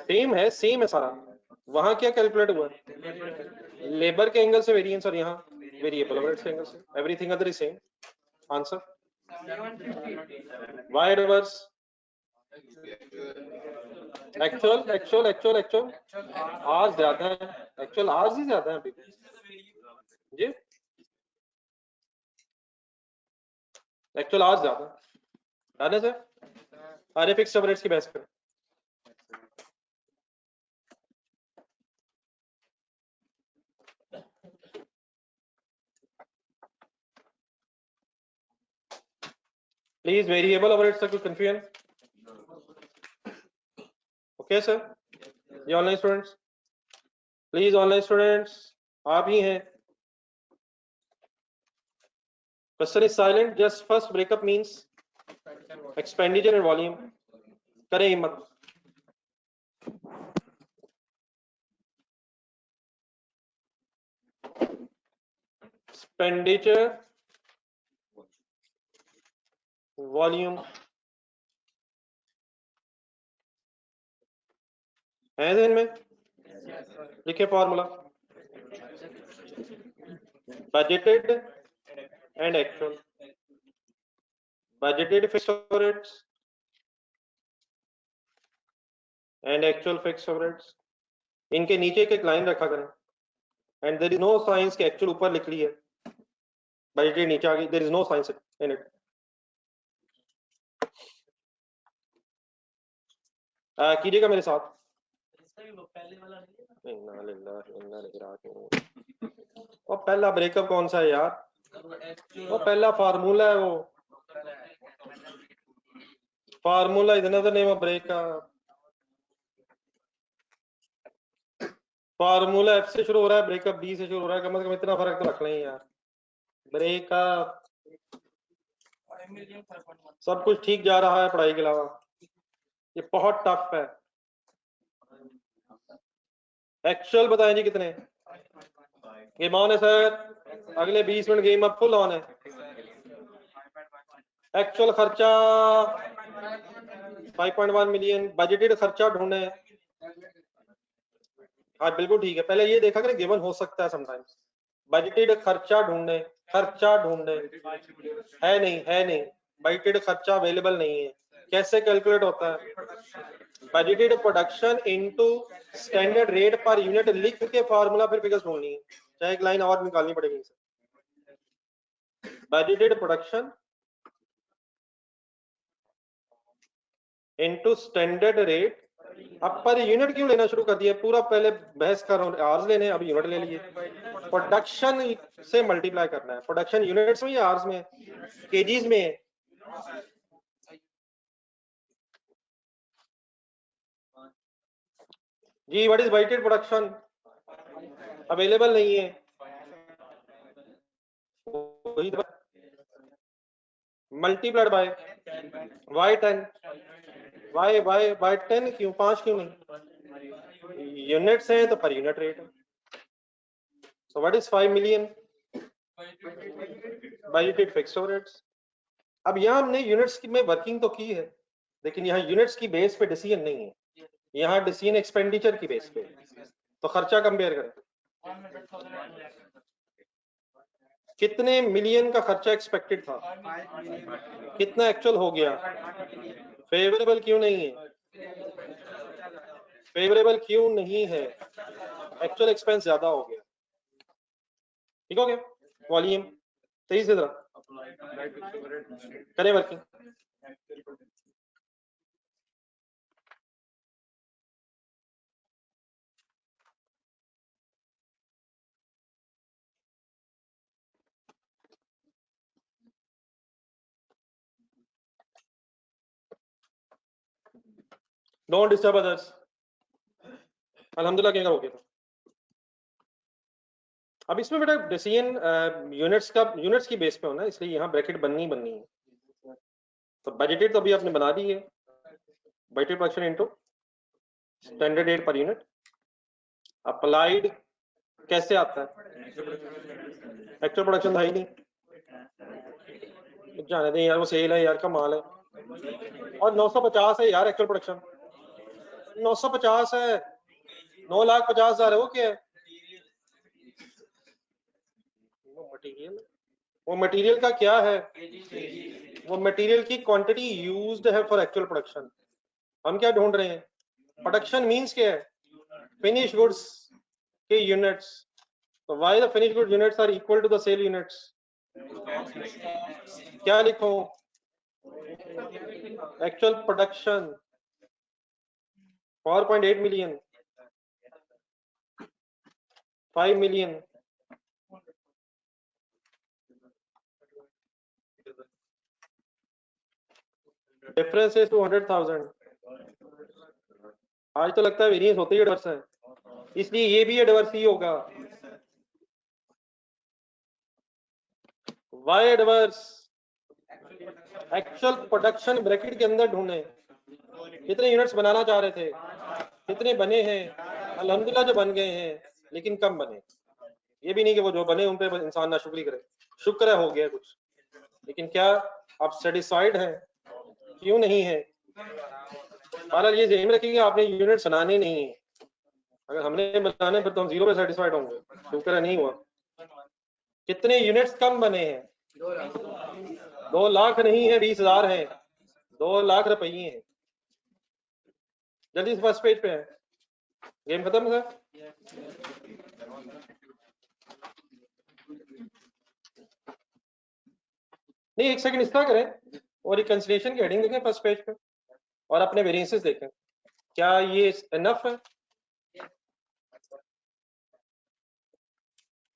सेम है सारा। वहां क्या कैलकुलेट हुआ है? लेबर के एंगल से वेरिएंस और यहाँ वेरिएबल ओवरहेड्स के एंगल से, everything other is same. Answer why reverse? Actual आज ज्यादा है, एक्चुअल आज ही ज्यादा है अभी जी, एक्चुअल आज ज्यादा है से अरे फिक्स एवरेज की बहस पे। प्लीज वेरिएबल ओवरहेड्स का कुछ कंफ्यूजन? ओके सर, ये online students please, online students आप ही हैं। Question is silent, just first breakup means expenditure and volume. करें हिम्मत। एक्सपेंडिचर वॉल्यूम है ध्यान में? लिखे formula budgeted and actual, budgeted fixed overheads and actual fixed overheads, इनके नीचे एक लाइन रखा करें and there is no science के एक्चुअल ऊपर लिख ली है, बजटेड नीचे आ गई, there is no science in it. कीजिएगा मेरे साथ। और पहला ब्रेकअप कौन सा है यार? वो पहला फार्मूला है, वो formula is another name of breakup. Formula F से शुरू हो रहा है, ब्रेकअप बी से शुरू हो रहा है, कम से कम इतना फर्क तो रख लें यार। ब्रेकअप सब कुछ ठीक जा रहा है पढ़ाई के अलावा, ये बहुत टफ है। एक्चुअल बताएं जी कितने? गेम ऑन है सर, अगले 20 मिनट गेम अब फुल ऑन है। एक्चुअल खर्चा 5.1 मिलियन, बजटेड खर्चा ढूंढे। हाँ बिल्कुल ठीक है, पहले ये देखा करें गिवन हो सकता है समटाइम्स। बजटेड खर्चा ढूंढे, खर्चा ढूंढे, है नहीं बजटेड खर्चा अवेलेबल नहीं है। कैसे कैलकुलेट होता है? Budgeted production into standard rate per unit लिख के फॉर्मूला फिर फिगर्स ढूंढनी है, चाहे एक लाइन और निकालनी पड़ेगी। Budgeted production into standard rate. अब पर यूनिट क्यों लेना शुरू कर दिया? पूरा पहले बहस कर रहा हूँ, आवर्स लेने, अब यूनिट ले लिए। प्रोडक्शन से मल्टीप्लाई करना है, प्रोडक्शन यूनिट्स में या आवर्स में? केजीज में है। जी what is budgeted production? Available नहीं है, मल्टीप्लाइड बाय वाई 10, वाई 10 क्यों, 5 क्यों नहीं? यूनिट्स है तो पर यूनिट रेट है। So what is 5 million? Budgeted fixed overheads. अब यहाँ हमने यूनिट्स की में वर्किंग तो की है, लेकिन यहाँ यूनिट्स की बेस पे डिसीजन नहीं है, यहाँ डिसीजन एक्सपेंडिचर की बेस पे। तो खर्चा कंपेयर करें, कितने मिलियन का खर्चा एक्सपेक्टेड था, कितना एक्चुअल हो गया? फेवरेबल क्यों नहीं है? फेवरेबल क्यों नहीं है? एक्चुअल एक्सपेंस ज्यादा हो गया। ठीक हो गया? वॉल्यूम तेजी से जरा करें वर्किंग। Don't disturb others. अल्हम्दुलिल्लाह क्या हो गया था। अब इसमें बेटा डिसीजन यूनिट्स की बेस पे होना, इसलिए यहाँ ब्रैकेट बननी है। तो बजटेड तो अभी आपने बना दी है, budgeted production into standard rate per unit, applied कैसे आता है? एक्चुअल प्रोडक्शन था ही नहीं, जाने दें यार, वो सेल है यार, कमाल है। और 950 है यार एक्चुअल प्रोडक्शन, 950 है, 9,50,000 है, वो क्या है? वो मटेरियल, वो मटेरियल का क्या है? वो मटेरियल की क्वांटिटी यूज्ड है फॉर एक्चुअल प्रोडक्शन। हम क्या ढूंढ रहे हैं? प्रोडक्शन मींस क्या है? फिनिश गुड्स के यूनिट्स। तो why the finish good units are equal to the sale units? क्या लिखूं? Actual production 4.8 million, 5 million, difference is 200,000। आज तो लगता है वेरिएंस होते ही एडवर्स है, इसलिए ये भी एडवर्स ही होगा। Why adverse? Actual production bracket के अंदर ढूंढे, कितने यूनिट्स बनाना चाह रहे थे, कितने बने हैं? अल्हम्दुलिल्लाह जो बन गए हैं, लेकिन कम बने। ये भी नहीं कि वो जो बने उन पे इंसान नाशुक्री करे, शुक्र है हो गया कुछ, लेकिन क्या आप सेटिस्फाइड हैं? क्यों नहीं है? बहरहाल ये ध्यान रखिए आपने यूनिट्स बनाने नहीं है, अगर हमने बनाने फिर तो हम 0 पे सेटिस्फाइड होंगे, शुक्र है नहीं हुआ। कितने यूनिट्स कम बने हैं? 2 लाख नहीं है, 20,000 है, 2 लाख रुपये हैं। जल्दी से फर्स्ट पेज पे है, गेम खत्म सर। नहीं, एक सेकंड इसका करें और रिकंसिलिएशन की हेडिंग देखें फर्स्ट पेज पे और अपने वेरिएंसेस देखें, क्या ये इनफ है?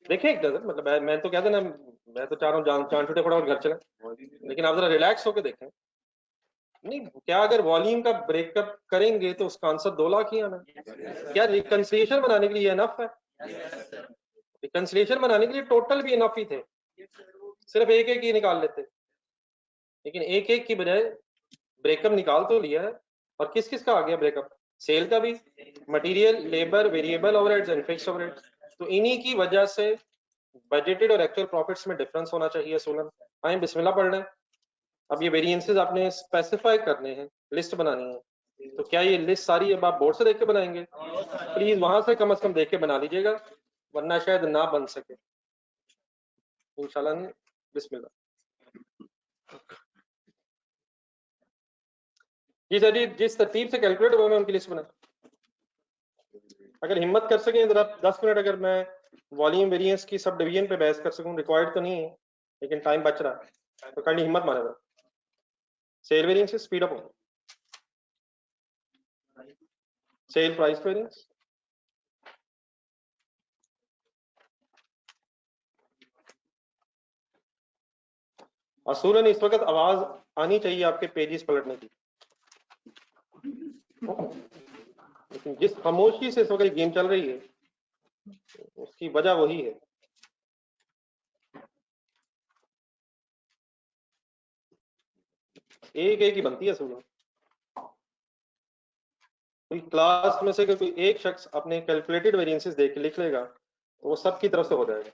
देखें एक नजर, मतलब मैं तो कहता ना, मैं तो चाह रहा हूँ जान जान छूटे फटाफट घर चले, लेकिन आप जरा रिलैक्स होकर देखें। नहीं, क्या अगर वॉल्यूम का ब्रेकअप करेंगे तो उसका आंसर 2 लाख ही आना? क्या रिकंसिलिएशन बनाने के लिए इनफ है? रिकंसिलिएशन बनाने के लिए टोटल भी इनफ ही थे, सिर्फ एक एक ही निकाल लेते, लेकिन एक एक की बजाय ब्रेकअप निकाल तो लिया है। और किस किस का आ गया ब्रेकअप? सेल का भी, material, labour, variable overheads and fixed overheads. तो इन्हीं की वजह से बजटेड और एक्चुअल प्रॉफिट्स में डिफरेंस होना चाहिए। सोलन आए बिस्मिल्लाह पढ़ लें। अब ये वेरिएंसेस आपने स्पेसिफाई करने हैं, लिस्ट बनानी है, तो क्या ये लिस्ट सारी अब आप बोर्ड से देख के बनाएंगे? प्लीज वहां से कम देख के बना लीजिएगा, वरना शायद ना बन सके। इंशाल्लाह नहीं। बिस्मिल्लाह जी सर जी, जिस तरतीब से कैलकुलेट हुआ मैं उनकी लिस्ट बना। अगर हिम्मत कर सकें जरा 10 मिनट, अगर मैं वॉल्यूम वेरिएंस की सब डिवीजन पे बहस कर सकूं, रिक्वायर्ड तो नहीं है लेकिन टाइम बच रहा है, तो काइंडली हिम्मत मारे जरा। सेल वेरिएंस स्पीड अप हो, सेल प्राइस वेरिएंस, असूलन इस वक्त आवाज आनी चाहिए आपके पेजेस पलटने की, लेकिन जिस खामोशी से इस वक्त गेम चल रही है उसकी वजह वही है। एक एक ही बनती है असूलन। कोई क्लास में से कोई एक शख्स अपने कैलकुलेटेड वेरिएंसेस देख के लिख लेगा तो वो सबकी तरफ से हो जाएगा।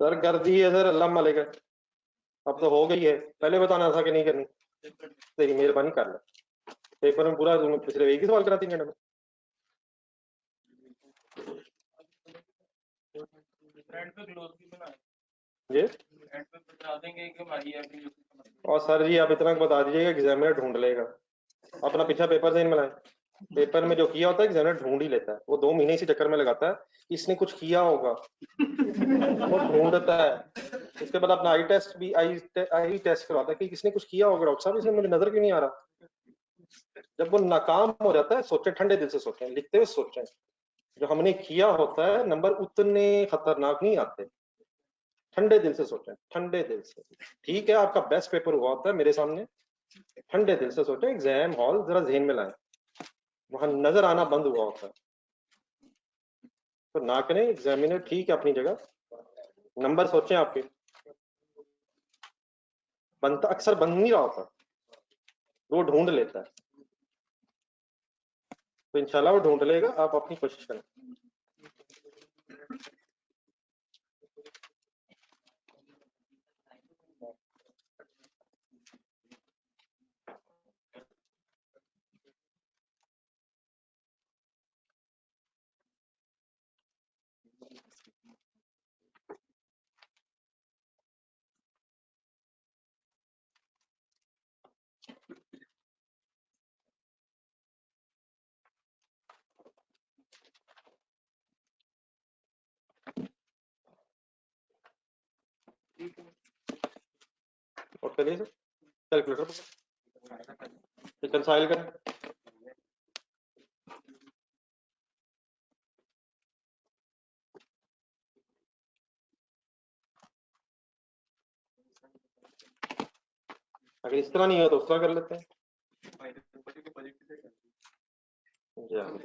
सर कर दी है सर, अल्लाह मालिक है, अब तो हो गई है, पहले बताना था कि नहीं करनी। तेरी मेहरबानी कर ले, पेपर में पूरा पिछले एक ही सवाल करा 3 घंटे में। जी और सर जी आप इतना बता दीजिएगा एग्जामिनर ढूंढ लेगा, अपना पीछा पेपर से मिलाएं। पेपर में जो किया होता है एग्जामिनर ढूंढ ही लेता है, वो 2 महीने इसी चक्कर में लगाता है कि इसने कुछ किया होगा, वो ढूंढता है। उसके बाद अपना आई टेस्ट भी आई टेस्ट करवाता है कि किसने कुछ किया होगा, डॉक्टर साहब इसमें मुझे नजर क्यों नहीं आ रहा। जब वो नाकाम हो जाता है सोचे, ठंडे दिल से सोचें, लिखते हुए सोचें, जो हमने किया होता है नंबर उतने खतरनाक नहीं आते। ठंडे दिल से सोचें, ठंडे दिल से। ठीक है आपका बेस्ट पेपर हुआ होता है मेरे सामने, ठंडे दिल से सोचें, एग्जाम हॉल जरा ज़हन में लाएं, वहां नजर आना बंद हुआ होता है तो ना करें। एग्जामिनर ठीक है अपनी जगह, नंबर सोचें आपके, बनता अक्सर बन नहीं रहा होता, वो ढूंढ लेता है, तो इंशाल्लाह वो ढूंढ लेगा, आप अपनी कोशिश करें। और करिए सर, कैलकुलेटर रिकंसाइल करें। अगर इस तरह नहीं हो तो उस तरह कर लेते हैं।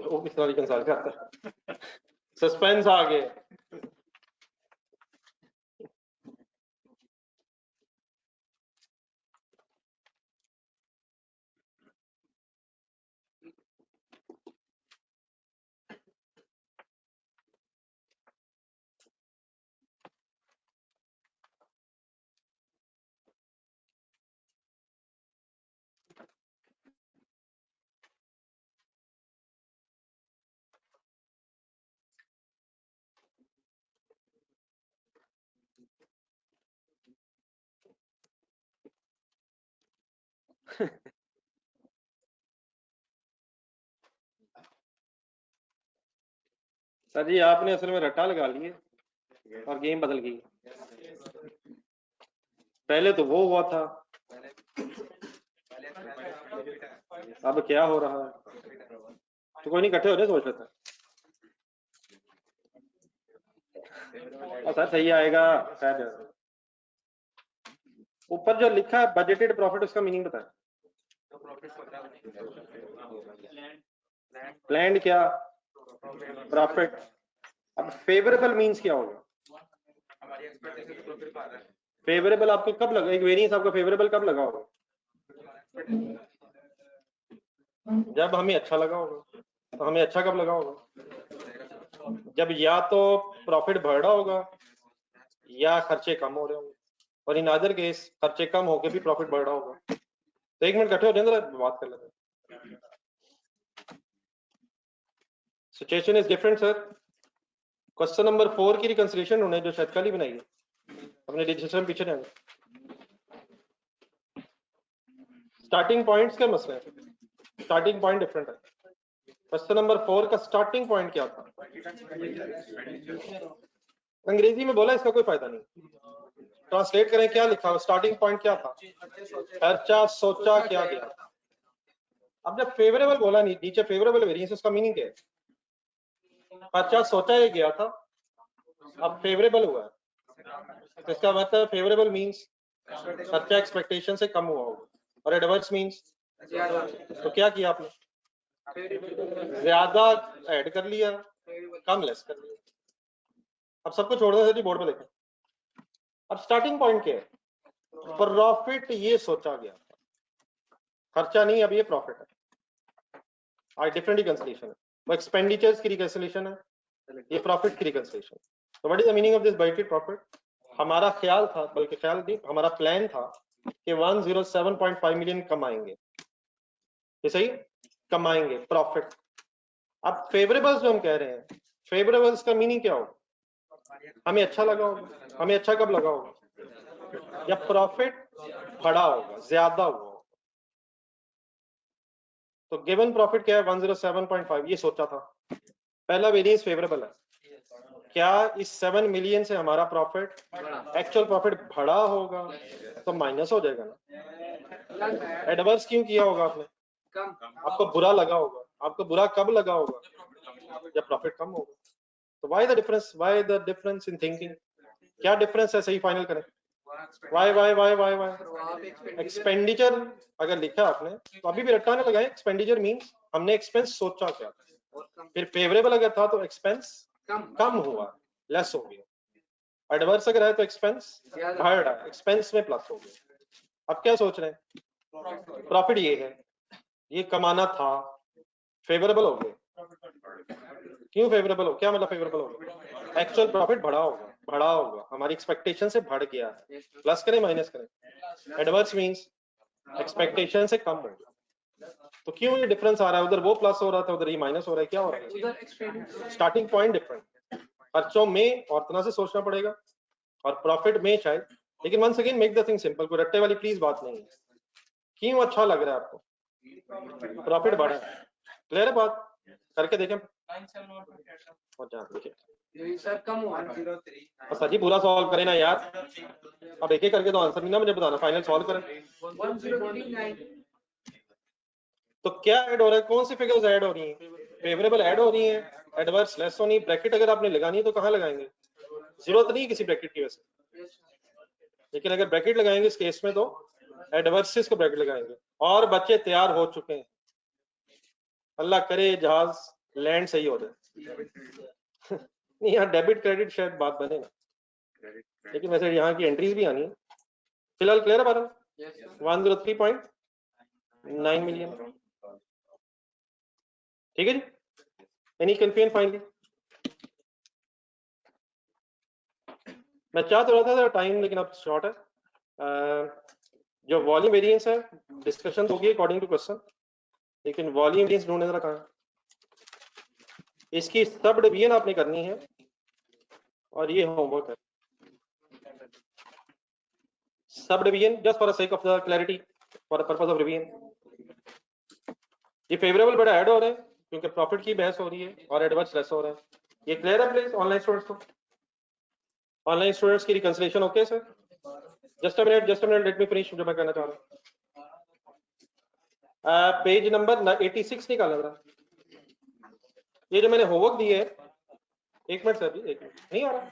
वो किस तरह रिकंसाइल करता है, सस्पेंस आ गए। सर जी आपने असल में रट्टा लगा लिए और गेम बदल गई। पहले तो वो हुआ था, अब क्या हो रहा है, तो कोई नहीं, इकट्ठे हो जाए सोच लेते हैं। सर सही आएगा शायद। ऊपर जो लिखा है बजटेड प्रॉफिट, उसका मीनिंग बताएं। प्लान्ड क्या, प्रॉफिट। अब फेवरेबल मींस क्या होगा, फेवरेबल आपको कब लगा, एक वेरिएंस आपका फेवरेबल कब लगा होगा, जब हमें अच्छा लगा होगा। तो हमें अच्छा कब लगा होगा, जब या तो प्रॉफिट बढ़ रहा होगा या खर्चे कम हो रहे होंगे, और इन अदर केस खर्चे कम होकर भी प्रॉफिट बढ़ रहा होगा। तो 1 मिनट इकट्ठे हो जाए जरा बात कर लेते हैं। Situation is different sir. Question number 4 की रिकंसिलिएशन होने जो शायद कल ही बनाई है, अपने डिस्कशन में पीछे जाएंगे। स्टार्टिंग पॉइंट्स के मसले हैं, स्टार्टिंग पॉइंट डिफरेंट है। क्वेश्चन नंबर 4 का स्टार्टिंग पॉइंट क्या था, अंग्रेजी में बोला इसका कोई फायदा नहीं, ट्रांसलेट करें क्या लिखा हो, स्टार्टिंग पॉइंट क्या था, खर्चा सोचा क्या गया। अब जब फेवरेबल बोला नीचे फेवरेबल वेरिएंस, उसका मीनिंग क्या है, खर्चा सोचा ये गया था, अब फेवरेबल हुआ तो इसका मतलब फेवरेबल मींस खर्चा एक्सपेक्टेशन से कम हुआ होगा, और एडवर्स मींस तो क्या किया आपने, ज्यादा ऐड कर लिया, कम लेस कर लिया। अब सबको छोड़ दो जी, बोर्ड पे देखें। अब स्टार्टिंग पॉइंट क्या है, प्रॉफिट ये सोचा गया, खर्चा नहीं, अब ये प्रॉफिट है। आज डिफरेंट रिकंसिलिएशन है, वो एक्सपेंडिचर्स की रिकंसिलिएशन है, ये प्रॉफिट की रिकंसिलिएशन। तो what is the meaning of this budgeted profit? हमारा ख्याल था, बल्कि ख्याल नहीं, हमारा प्लान था कि 107.5 मिलियन कमाएंगे, ये सही कमाएंगे प्रॉफिट। अब फेवरेबल्स जो हम कह रहे हैं, फेवरेबल्स का मीनिंग क्या होगा, हमें अच्छा लगा होगा, हमें अच्छा कब लगा होगा, जब प्रॉफिट बड़ा होगा, ज्यादा हुआ। तो गिवन प्रॉफिट क्या है 107.5, ये सोचा था। पहला वेरिएंस फेवरेबल है, क्या इस 7 मिलियन से हमारा प्रॉफिट एक्चुअल प्रॉफिट बड़ा होगा तो माइनस हो जाएगा ना। एडवर्स क्यों किया होगा आपने, आपको बुरा लगा होगा, आपको बुरा कब लगा होगा, जब प्रॉफिट कम होगा। तो why the difference in thinking, क्या डिफरेंस है, सही फाइनल करें। वाई एक्सपेंडिचर अगर लिखा आपने तो अभी भी रट्टा ना लगाए, एक्सपेंडिचर मींस हमने एक्सपेंस सोचा क्या था, फिर फेवरेबल अगर था तो एक्सपेंस कम हुआ, लेस हो गया। एडवर्स अगर है तो एक्सपेंस बढ़ रहा है, एक्सपेंस में प्लस हो गया। अब क्या सोच रहे हैं, प्रॉफिट ये है, ये कमाना था, फेवरेबल हो गया। क्यों फेवरेबल हो, क्या मतलब फेवरेबल होगा, एक्चुअल प्रॉफिट बढ़ा होगा, हमारी एक्सपेक्टेशन से बढ़ गया है, प्लस करें माइनस करें, एडवर्स मींस एक्सपेक्टेशन से कम होगा। तो क्यों ये डिफरेंस आ रहा है, उधर वो प्लस हो रहा था, उधर ये माइनस हो रहा है, क्या हो रहा है, स्टार्टिंग पॉइंट डिफरेंट। खर्चों में और तरह से सोचना पड़ेगा और प्रॉफिट में शायद, लेकिन once again make the thing simple, कोई रट्टे वाली प्लीज बात नहीं है। क्यों अच्छा लग रहा है आपको, प्रॉफिट बढ़ा, क्लियर है बात, करके देखें सर कम हुआ। सर जी पूरा सॉल्व करें ना यार, अब एक एक करके तो आंसर नहीं ना मुझे बताना, फाइनल सॉल्व करें। 1039। तो क्या ऐड हो रहा है, कौन सी फिगर्स ऐड हो रही हैं, फेवरेबल ऐड हो रही हैं, एडवर्स लेस होनी। ब्रैकेट अगर आपने लगानी है तो कहाँ लगाएंगे, जरूरत नहीं किसी ब्रैकेट की वैसे, लेकिन अगर ब्रैकेट लगाएंगे इस केस में तो एडवर्सिस को ब्रैकेट लगाएंगे। और बच्चे तैयार हो चुके हैं, अल्लाह करे जहाज लैंड सही हो जाए। नहीं यहाँ डेबिट क्रेडिट शायद बात बने ना, लेकिन वैसे यहाँ की एंट्रीज भी आनी है। फिलहाल क्लियर है बारह, 103.9 मिलियन, ठीक है जी। एनी कंफ्यूजन फाइनली, मैं चाह तो रहा था टाइम, लेकिन अब शॉर्ट है। जो वॉल्यूम वेरिएंस है डिस्कशन होगी अकॉर्डिंग टू क्वेश्चन, लेकिन वॉल्यूम वेरिएंस ढूंढने जरा कहाँ, इसकी सब डिवीजन आपने करनी है और ये होमवर्क है। Sub division just for the sake of the clarity, for the purpose of revision. ये फेवरेबल बड़ा ऐड हो रहे हैं क्योंकि प्रॉफिट की बहस हो रही है और एडवर्स लेस हो रहे हैं। ये क्लियर है प्लीज ऑनलाइन स्टूडेंट्स को, ऑनलाइन स्टूडेंट्स की reconciliation okay sir. Just a minute let me finish जो मैं कहना चाह रहा हूँ। पेज नंबर 86 निकालना जरा, ये जो मैंने होमवर्क दिए है, एक मिनट सर जी, एक मिनट नहीं आ रहा,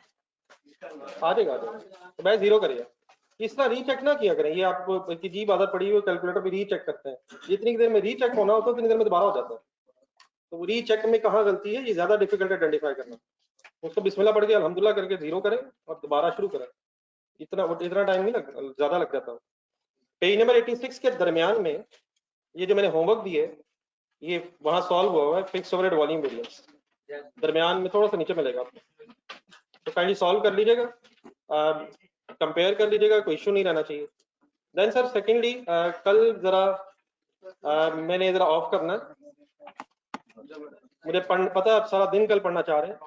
आ जाएगा तो मैं जीरो करिए, इस तरह रीचेक ना किया करें। ये आपको की जीप आदत पड़ी हुई, कैलकुलेटर भी रीचेक करते हैं, जितनी देर में रीचेक होना होता है उतनी देर में दोबारा हो जाता है। तो रीचेक में कहाँ गलती है, ये ज्यादा डिफिकल्ट आइडेंटिफाई करना। उसको बिस्मिल्लाह पढ़ के अल्हम्दुलिल्लाह करके जीरो करें और दोबारा शुरू करें, इतना टाइम नहीं लग, ज्यादा लग जाता। पेज नंबर 86 के दरमियान में ये जो मैंने होमवर्क दिए, ये वहां सॉल्व हुआ है, फिक्स ओवरहेड वॉल्यूम वेरिएंस, दरमियान में थोड़ा सा नीचे मिलेगा आपको, तो काइंडली सॉल्व कर लीजिएगा, कंपेयर कर लीजिएगा, कोई इशू नहीं रहना चाहिए। देन सर सेकेंडली कल जरा मैंने जरा ऑफ करना, मुझे पता है आप सारा दिन कल पढ़ना चाह रहे हैं,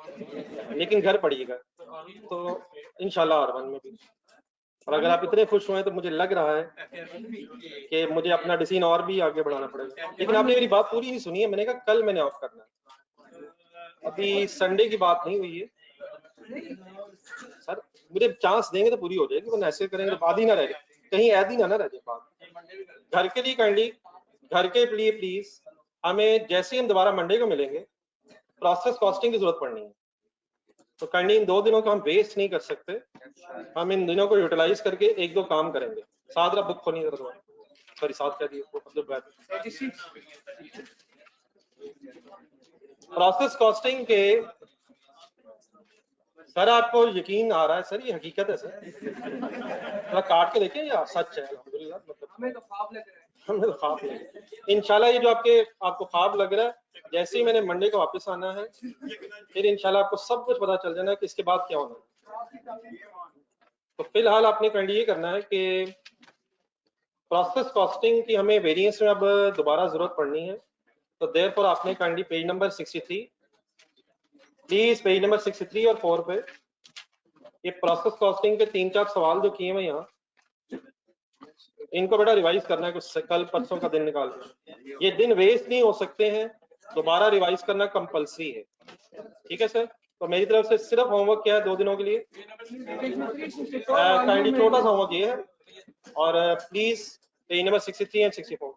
लेकिन घर पढ़िएगा तो इंशाल्लाह R1 में भी। और अगर आप इतने खुश हुए तो मुझे लग रहा है कि मुझे अपना डिसीजन और भी आगे बढ़ाना पड़ेगा। लेकिन आपने मेरी बात पूरी नहीं सुनी है, मैंने कहा कल मैंने ऑफ करना है, अभी संडे की बात नहीं हुई है सर, मुझे चांस देंगे तो पूरी हो जाएगी, वरना ऐसे करेंगे तो आधी ना रह जाए, कहीं ऐदी ना रह जाए बात। घर के लिए काइंडली, घर के लिए प्लीज, हमें जैसे ही हम दोबारा मंडे को मिलेंगे प्रोसेस कॉस्टिंग की जरूरत पड़नी है, तो करनी इन 2 दिनों को हम वेस्ट नहीं कर सकते, हम इन दिनों को यूटिलाइज करके 1-2 काम करेंगे। सादरा बुक को नहीं कर दो, सॉरी साथ कह दिए वो मतलब प्रोसेस कॉस्टिंग के। सर आपको यकीन आ रहा है सर, ये हकीकत है सर, थोड़ा काट के देखिए, या सच है अल्हम्दुलिल्लाह, मतलब हमें तो ख्वाब लग रहा है। हमें तो ख्वाब लग रहा है। इंशाल्लाह ये जो आपको ख्वाब लग रहा है, जैसे ही मैंने मंडे को वापस आना है, फिर इंशाल्लाह आपको सब कुछ पता चल जाना है कि इसके बाद क्या होना है। तो फिलहाल आपने काइंडली ये करना है कि प्रोसेस कॉस्टिंग की हमें वेरिएंस में अब दोबारा जरूरत पड़नी है, तो देयरफॉर आपने kindly page number 63, please page number 63 और 4 पे ये प्रोसेस कॉस्टिंग के 3-4 सवाल जो किए हुए यहाँ, इनको बेटा रिवाइज करना है कुछ कल परसों का दिन निकाल के। ये दिन वेस्ट नहीं हो सकते हैं, दोबारा रिवाइज करना कंपलसरी है, ठीक है सर। तो मेरी तरफ से सिर्फ होमवर्क क्या है 2 दिनों के लिए, काइंडली छोटा सा होमवर्क ये है, और please page number 63 and 64।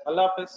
Allah Hafiz.